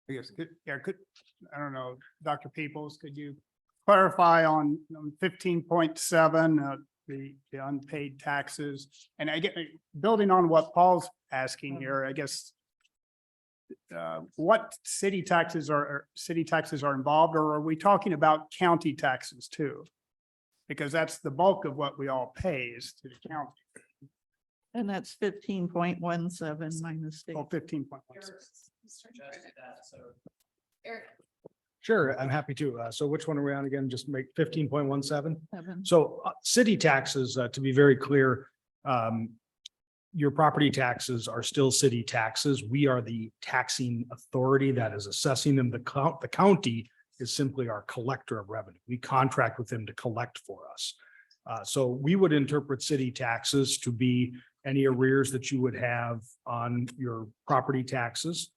guess, I don't know, Dr. Peoples, could you clarify on 15.7, the unpaid taxes? And I get, building on what Paul's asking here, I guess, what city taxes are involved, or are we talking about county taxes too? Because that's the bulk of what we all pay is to the county. And that's 15.17 minus state. Oh, 15.1. Eric, Sure, I'm happy to. So which one are we on again? Just make 15.17. Seven. So city taxes, to be very clear, your property taxes are still city taxes. We are the taxing authority that is assessing them. The county is simply our collector of revenue. We contract with them to collect for us. So we would interpret city taxes to be any arrears that you would have on your property taxes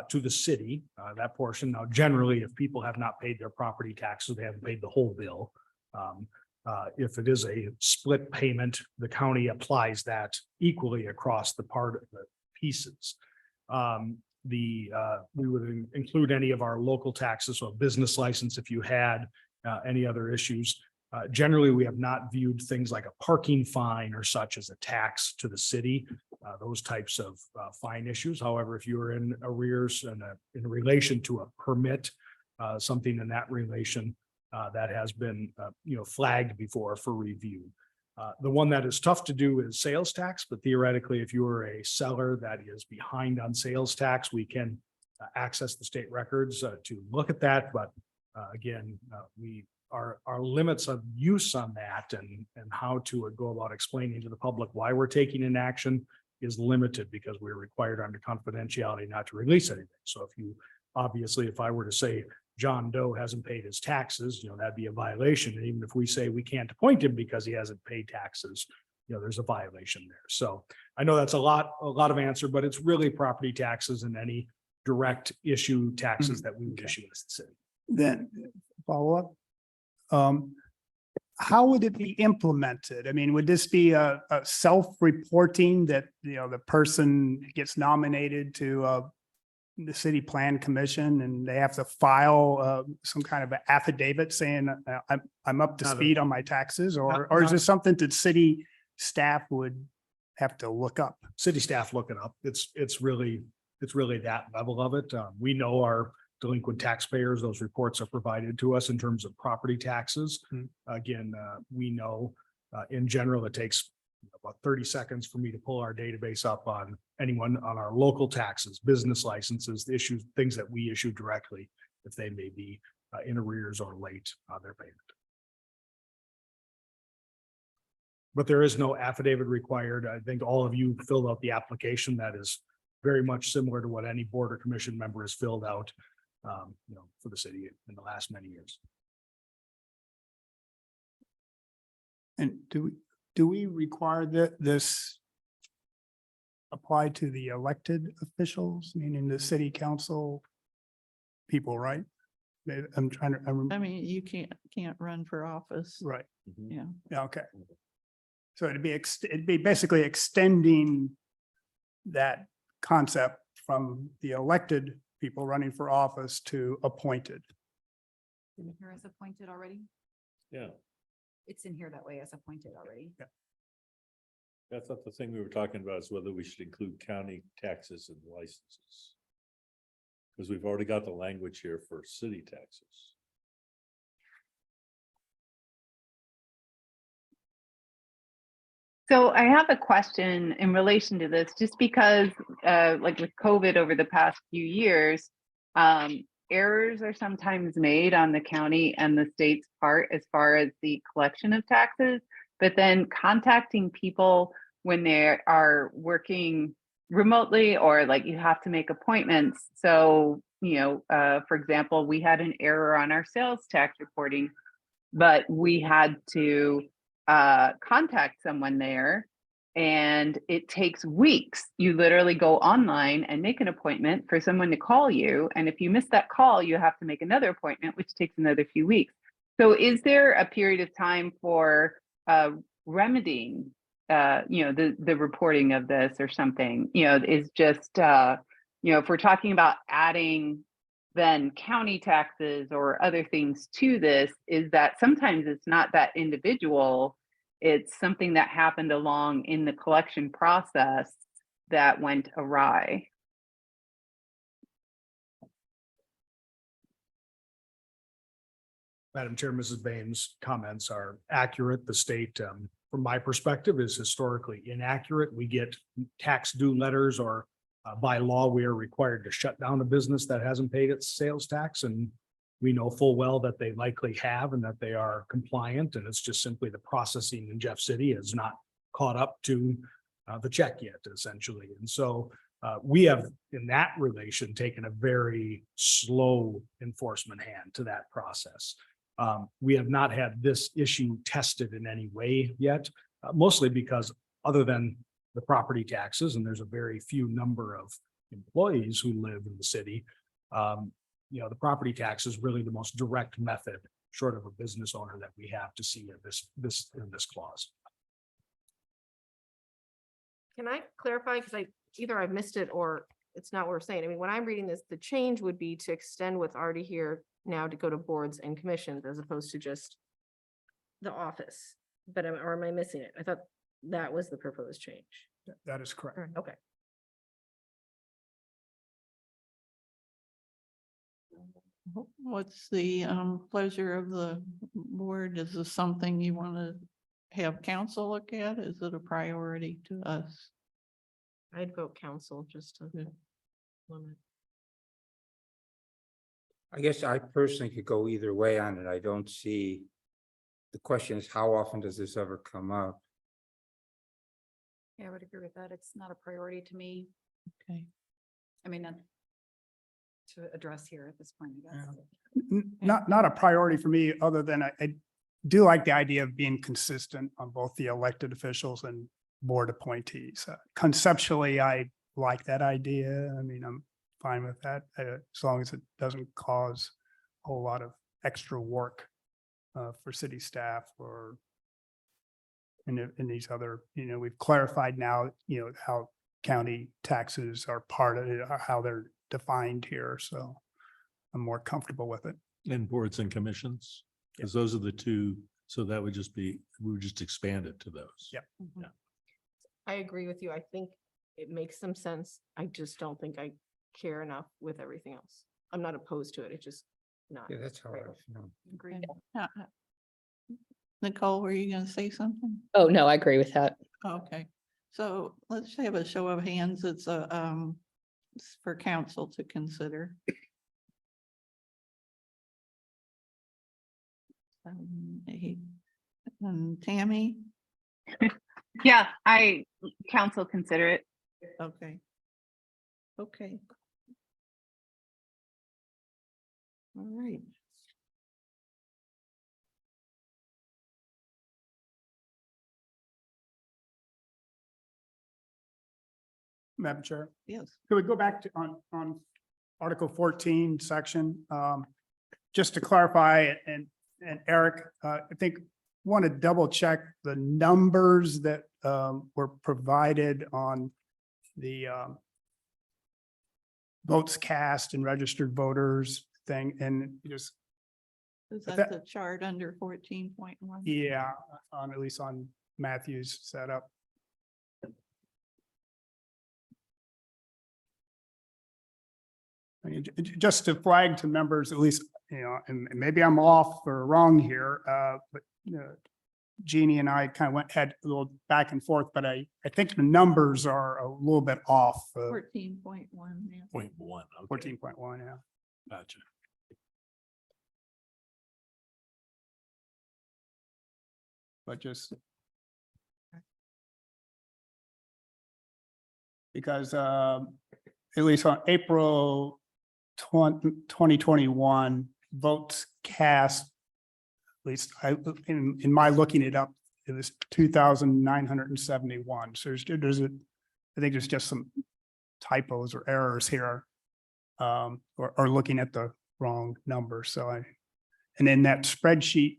to the city, that portion. Now, generally, if people have not paid their property taxes, they haven't paid the whole bill. If it is a split payment, the county applies that equally across the pieces. We would include any of our local taxes, so a business license if you had any other issues. Generally, we have not viewed things like a parking fine or such as a tax to the city, those types of fine issues. However, if you are in arrears and in relation to a permit, something in that relation that has been flagged before for review. The one that is tough to do is sales tax, but theoretically, if you are a seller that is behind on sales tax, we can access the state records to look at that. But again, our limits of use on that and how to go about explaining to the public why we're taking an action is limited because we're required under confidentiality not to release anything. So if I were to say, John Doe hasn't paid his taxes, that'd be a violation. And even if we say we can't appoint him because he hasn't paid taxes, there's a violation there. So I know that's a lot of answer, but it's really property taxes and any direct issue taxes that we would issue as the city. Then follow up. How would it be implemented? I mean, would this be a self-reporting that, the person gets nominated to the city plan commission and they have to file some kind of an affidavit saying I'm up to Not a- speed on my taxes, or not- is this something that city staff would have to look up? City staff look it up. It's really that level of it. We know our delinquent taxpayers, those reports are provided to us in terms of property taxes. Again, we know in general, it takes about 30 seconds for me to pull our database up on anyone on our local taxes, business licenses, the issues, things that we issue directly, if they may be in arrears or late on their payment. But there is no affidavit required. I think all of you filled out the application that is very much similar to what any board or commission member has filled out, for the city in the last many years. And do we require that this apply to the elected officials, meaning the city council people, right? I'm trying to, I mean, you can't run for office. right, Yeah. yeah, okay. So it'd be basically extending that concept from the elected people running for office to appointed. In here as appointed already? Yeah, It's in here that way as appointed already. I thought the thing we were talking about is whether we should include county taxes and licenses. Because we've already got the language here for city taxes. So I have a question in relation to this, just because, like with COVID over the past few years, errors are sometimes made on the county and the state's part as far as the collection of taxes, but then contacting people when they are working remotely or like you have to make appointments. So, for example, we had an error on our sales tax reporting, but we had to contact someone there, and it takes weeks. You literally go online and make an appointment for someone to call you, and if you miss that call, you have to make another appointment, which takes another few weeks. So is there a period of time for remedying the reporting of this or something? Is just if we're talking about adding then county taxes or other things to this, is that sometimes it's not that individual, it's something that happened along in the collection process that went awry. Madam Chair, Mrs. Bain's comments are accurate. The state, from my perspective, is historically inaccurate. We get tax due letters, or by law, we are required to shut down a business that hasn't paid its sales tax. And we know full well that they likely have and that they are compliant. And it's just simply the processing in Jeff City has not caught up to the check yet, essentially. And so we have, in that relation, taken a very slow enforcement hand to that process. We have not had this issue tested in any way yet, mostly because other than the property taxes, and there's a very few number of employees who live in the city, the property tax is really the most direct method, short of a business owner, that we have to see in this clause. Can I clarify? Because either I've missed it or it's not what we're saying. I mean, when I'm reading this, the change would be to extend what's already here now to go to boards and commissions as opposed to just the office. But or am I missing it? I thought that was the proposed change. That is correct. Okay. What's the pleasure of the board? Is this something you want to have council look at? Is it a priority to us? I'd vote council just to limit. I guess I personally could go either way on it. I don't see. The question is, how often does this ever come up? Yeah, I would agree with that. It's not a priority to me. Okay. I mean, to address here at this point, I guess. Not a priority for me, other than I do like the idea of being consistent on both the elected officials and board appointees. Conceptually, I like that idea. I mean, I'm fine with that, as long as it doesn't cause a whole lot of extra work for city staff or in these other, we've clarified now, how county taxes are part of it, how they're defined here. So I'm more comfortable with it. And boards and commissions, because those are the two, so that would just be, we would just expand it to those. Yep. I agree with you. I think it makes some sense. I just don't think I care enough with everything else. I'm not opposed to it. It's just not. Yeah, that's how I right. feel. Agreed. Nicole, were you gonna say something? Oh, no, I agree with that. Okay, so let's have a show of hands. It's it's for council to consider. Tammy, Yeah, council consider it. okay. Okay. All right. Madam Chair, Yes. could we go back to on Article 14 section? Just to clarify, and Eric, I think want to double check the numbers that were provided on the votes cast and registered voters thing, and just, Is But that that- the chart under 14.1? yeah, at least on Matthew's setup. I mean, just to flag to members, at least, and maybe I'm off or wrong here, but Jeannie and I kind of had a little back and forth, but I think the numbers are a little bit off. 14.1, yeah. 0.1. Okay, 14.1, yeah. gotcha. But just because at least on April 2021, votes cast, at least in my looking it up, it was 2,971. So I think there's just some typos or errors here, or looking at the wrong number. So and in that spreadsheet,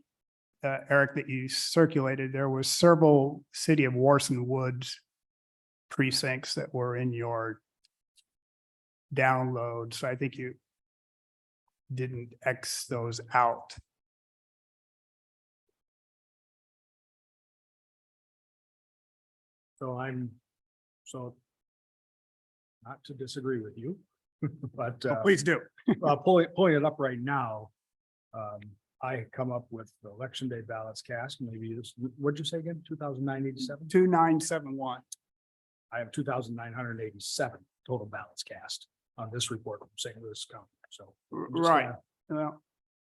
Eric, that you circulated, there was several city of Warson Woods precincts that were in your download. So I think you didn't X those out. So not to disagree with you, but Please do. pulling it up right now. I come up with the election day ballots cast, maybe this, what'd you say again, 2,987? 2971. I have 2,987 total ballots cast on this report from St. Louis County, so. I'm just Right. gonna- Well,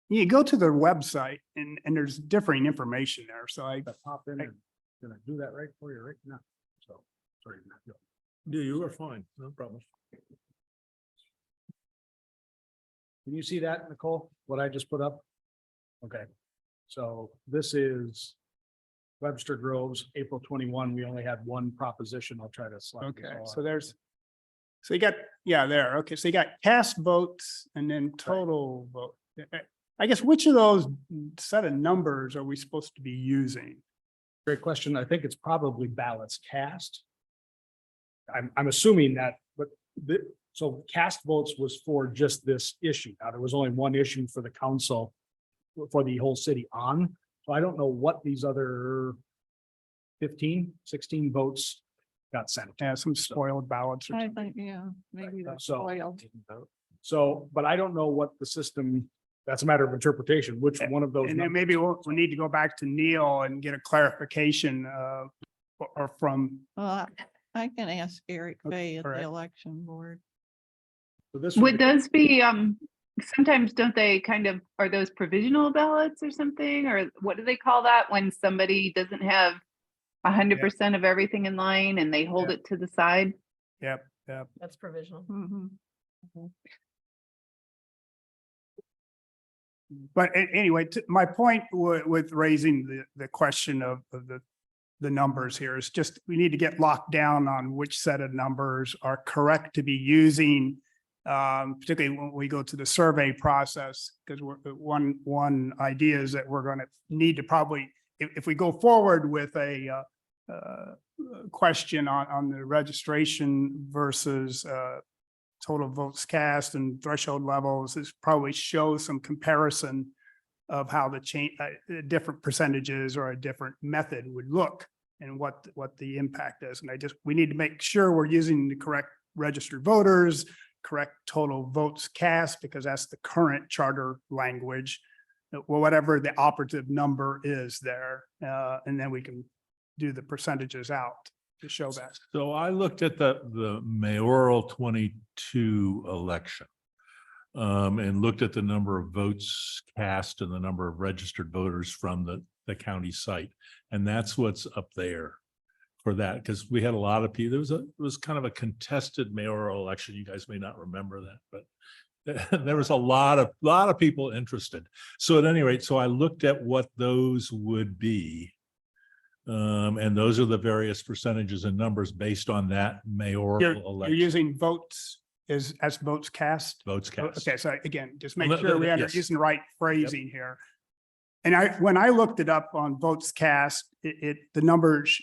you go to their website and there's differing information there. So I, Pop in and gonna do that right for you right now, so. Sorry. Matthew. Yeah, you are fine, no problem. Can you see that, Nicole, what I just put up? Okay, so this is Webster Groves, April 21. We only had one proposition. I'll try to select. this okay, all so out. there's, so you got, yeah, there. Okay, so you got cast votes and then total vote. I guess which of those set of numbers are we supposed to be using? Great question. I think it's probably ballots cast. I'm assuming that, but so cast votes was for just this issue. Now, there was only one issue for the council for the whole city on. So I don't know what these other 15, 16 votes got sent. Yeah, some spoiled ballots or I something. think, yeah, maybe that's So- oil. So, but I don't know what the system, that's a matter of interpretation, which one of those. And then numbers- maybe we'll need to go back to Neil and get a clarification or from, Well, I can ask Eric Okay, Fay at all the right. election board. So this Would would- those be, sometimes don't they kind of, are those provisional ballots or something? Or what do they call that when somebody doesn't have 100% of everything in line and they hold Yeah. it to the side? yep. That's provisional. Mhm. But anyway, my point with raising the question of the numbers here is just, we need to get locked down on which set of numbers are correct to be using, particularly when we go to the survey process, because one idea is that we're going to need to probably, if we go forward with a question on the registration versus total votes cast and threshold levels, is probably show some comparison of how the change, different percentages or a different method would look and what the impact is. And we need to make sure we're using the correct registered voters, correct total votes cast, because that's the current charter language. Well, whatever the operative number is there, and then we can do the percentages out to show that. So I looked at the mayoral 22 election. And looked at the number of votes cast and the number of registered voters from the county site. And that's what's up there for that, because we had a lot of people, it was kind of a contested mayoral election. You guys may not remember that, but there was a lot of people interested. So at any rate, so I looked at what those would be. And those are the various percentages and numbers based on that mayoral You're election. using votes as votes cast? Votes cast. Okay, so again, just make Well, sure we are yes. using the right phrasing here. And when I looked it up on votes cast, the numbers,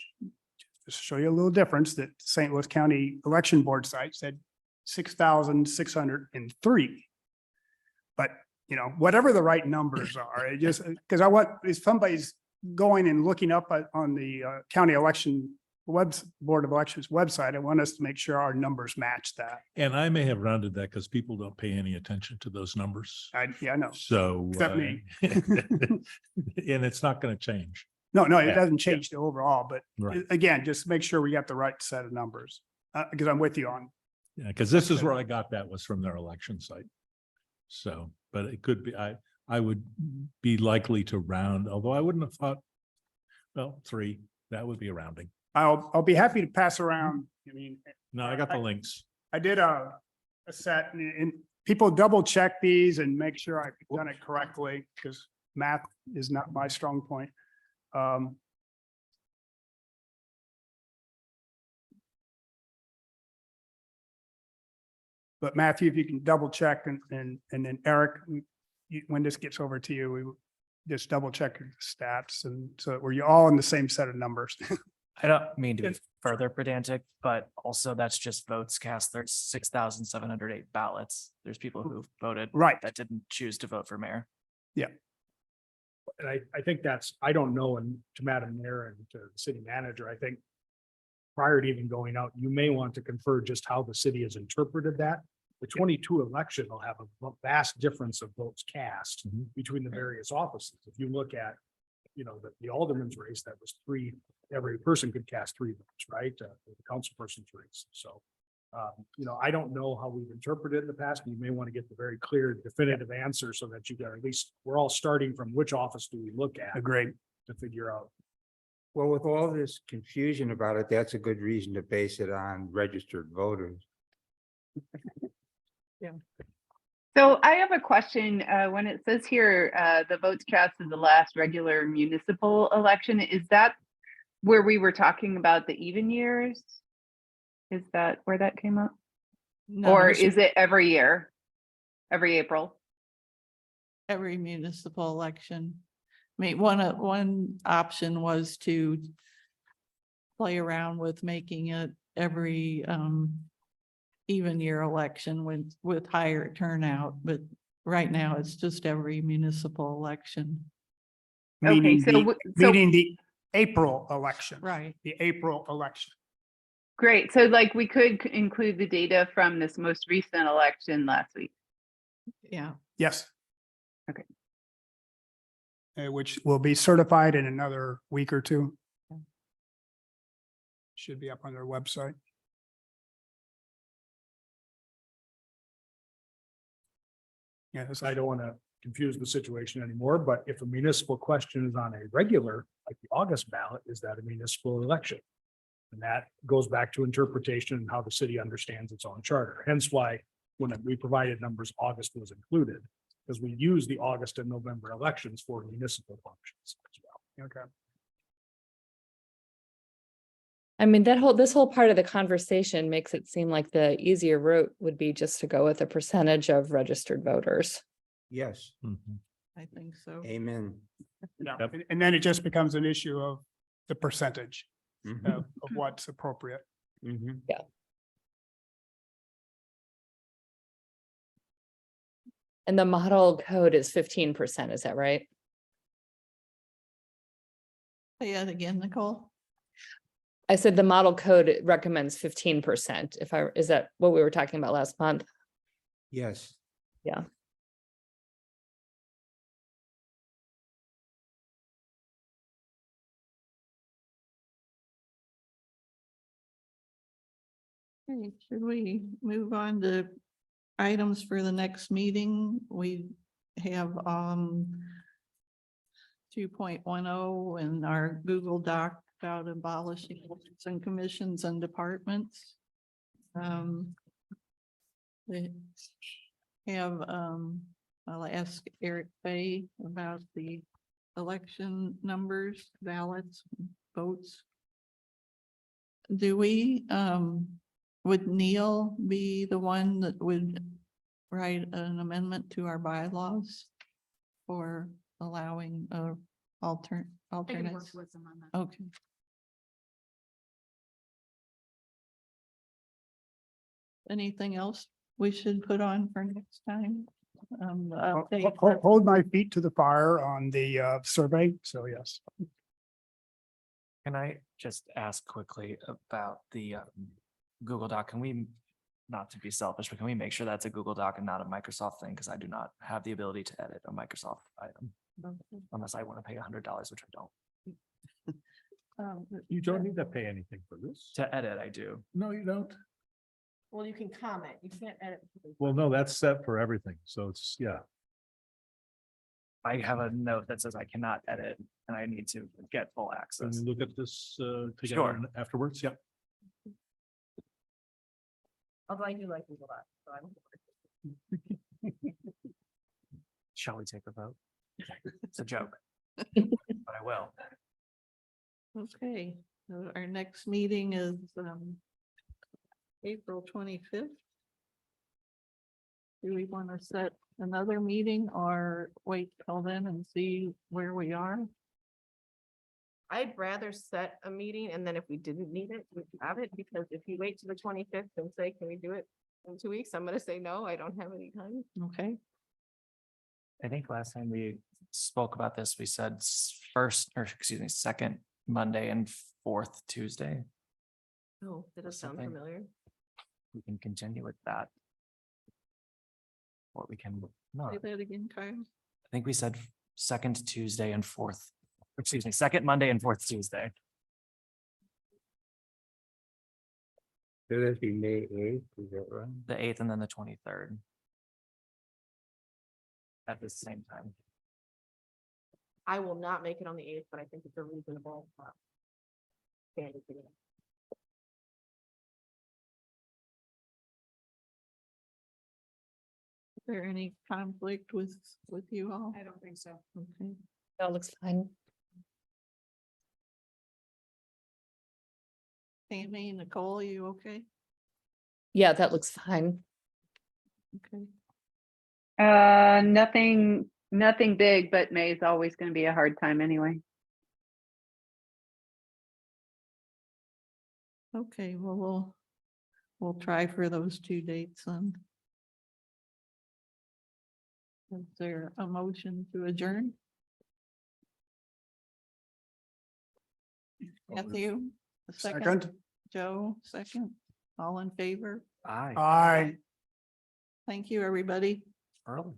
just to show you a little difference, that St. Louis County Election Board site said 6,603. But, whatever the right numbers are, it just, because if somebody's going and looking up on the county election Board of Elections website, I want us to make sure our numbers match that. And I may have rounded that because people don't pay any attention to those numbers. I know. So. Except me. And it's not going to change. No, it Yeah, doesn't change the overall, but Right. again, just make sure we got the right set of numbers. Because I'm with you on, Yeah, because this is where I got that was from their election site. So, but it could be, I would be likely to round, although I wouldn't have thought, well, 3, that would be a rounding. I'll be happy to pass around. I mean, No, I got the links. I did a set and people double check these and make sure I've done it correctly, because math is not my strong point. But Matthew, if you can double check and then Eric, when this gets over to you, we just double check your stats, and so we're all in the same set of numbers. I don't mean to be further pedantic, but also that's just votes cast. There's 6,708 ballots. There's people who voted. Right. That didn't choose to vote for mayor. And I think I don't know, and to Madam Mayor and to the city manager, I think prior to even going out, you may want to confer just how the city has interpreted that. The 22 election will have a vast difference of votes cast between the various offices. If you look at, the alderman's race, that was 3, every person could cast 3 votes, right? The councilperson's race. So, I don't know how we've interpreted it in the past. You may want to get the very clear, definitive answer so that you can, at least we're all starting from which office do we look at Agreed. to figure out. Well, with all this confusion about it, that's a good reason to base it on registered voters. So I have a question. When it says here, the votes cast in the last regular municipal election, is that where we were talking about the even years? Is that where that came up? No, Or it's is it every year, every April? every municipal election? I mean, one option was to play around with making it every even year election with higher turnout, but right now it's just every municipal election. Okay, Meaning the April election. Right. The April election. Great. So like we could include the data from this most recent election last week. Yeah. Yes. Okay. Which will be certified in another week or 2. Should be up on their website. Yeah, I don't want to confuse the situation anymore, but if a municipal question is on a regular, like the August ballot, is that a municipal election? And that goes back to interpretation and how the city understands its own charter. Hence why when we provided numbers, August was included. because we use the August and November elections for municipal functions as well. Okay. I mean, this whole part of the conversation makes it seem like the easier route would be just to go with a percentage of registered voters. Yes, I think so. amen. Yeah, Yep. and then it just becomes an issue of the percentage Mhm, of what's appropriate. mhm. And the model code is 15%, is that right? Say that again, Nicole. I said the model code recommends 15%. Is that what we were talking about last month? Yes, Yeah. Okay, should we move on to items for the next meeting? We have 2.10 in our Google Doc about abolishing boards and commissions and departments. We have, I'll ask Eric Fay about the election numbers, ballots, votes. Do we, would Neil be the one that would write an amendment to our bylaws for allowing I can work alternates? with them on that. Okay. Anything else we should put on for next time? Update. Hold my feet to the fire on the survey, so yes. Can I just ask quickly about the Google Doc? Can we, not to be selfish, but can we make sure that's a Google Doc and not a Microsoft thing? Because I do not have the ability to edit a Microsoft item unless I want to pay $100, which I don't. You don't need to pay anything for this. To edit, I do. No, you don't. Well, you can comment, you can't edit. Well, no, that's set for everything. So it's, yeah. I have a note that says I cannot edit and I need to get full Can access. we look at this together Sure. afterwards? Yeah. Although I do like Google Docs, so I'm. Shall we take a vote? It's a joke. But I will. Okay, so our next meeting is April 25th. Do we want to set another meeting or wait till then and see where we are? I'd rather set a meeting and then if we didn't need it, we have it, because if you wait to the 25th and say, can we do it in 2 weeks? I'm gonna say, no, I don't have any time. Okay, I think last time we spoke about this, we said second Monday and fourth Tuesday. Oh, that does sound Something. familiar. We can continue with that. Or we can, no, say I that again, Kyle. think we said second Tuesday and second Monday and fourth Tuesday. So that'd be May 8th, is that right? The 8th and then the 23rd. At the same time. I will not make it on the 8th, but I think it's a reasonable. standard to get. Is there any conflict with you all? I don't think so. Okay. That looks fine. Tammy, Nicole, you okay? Yeah, that looks fine. Okay. Nothing big, but May is always going to be a hard time anyway. Okay, well, we'll try for those 2 dates. Is there a motion to adjourn? Matthew, a second. Joe, second. All in favor? Aye. Aye. Thank you, everybody. Early.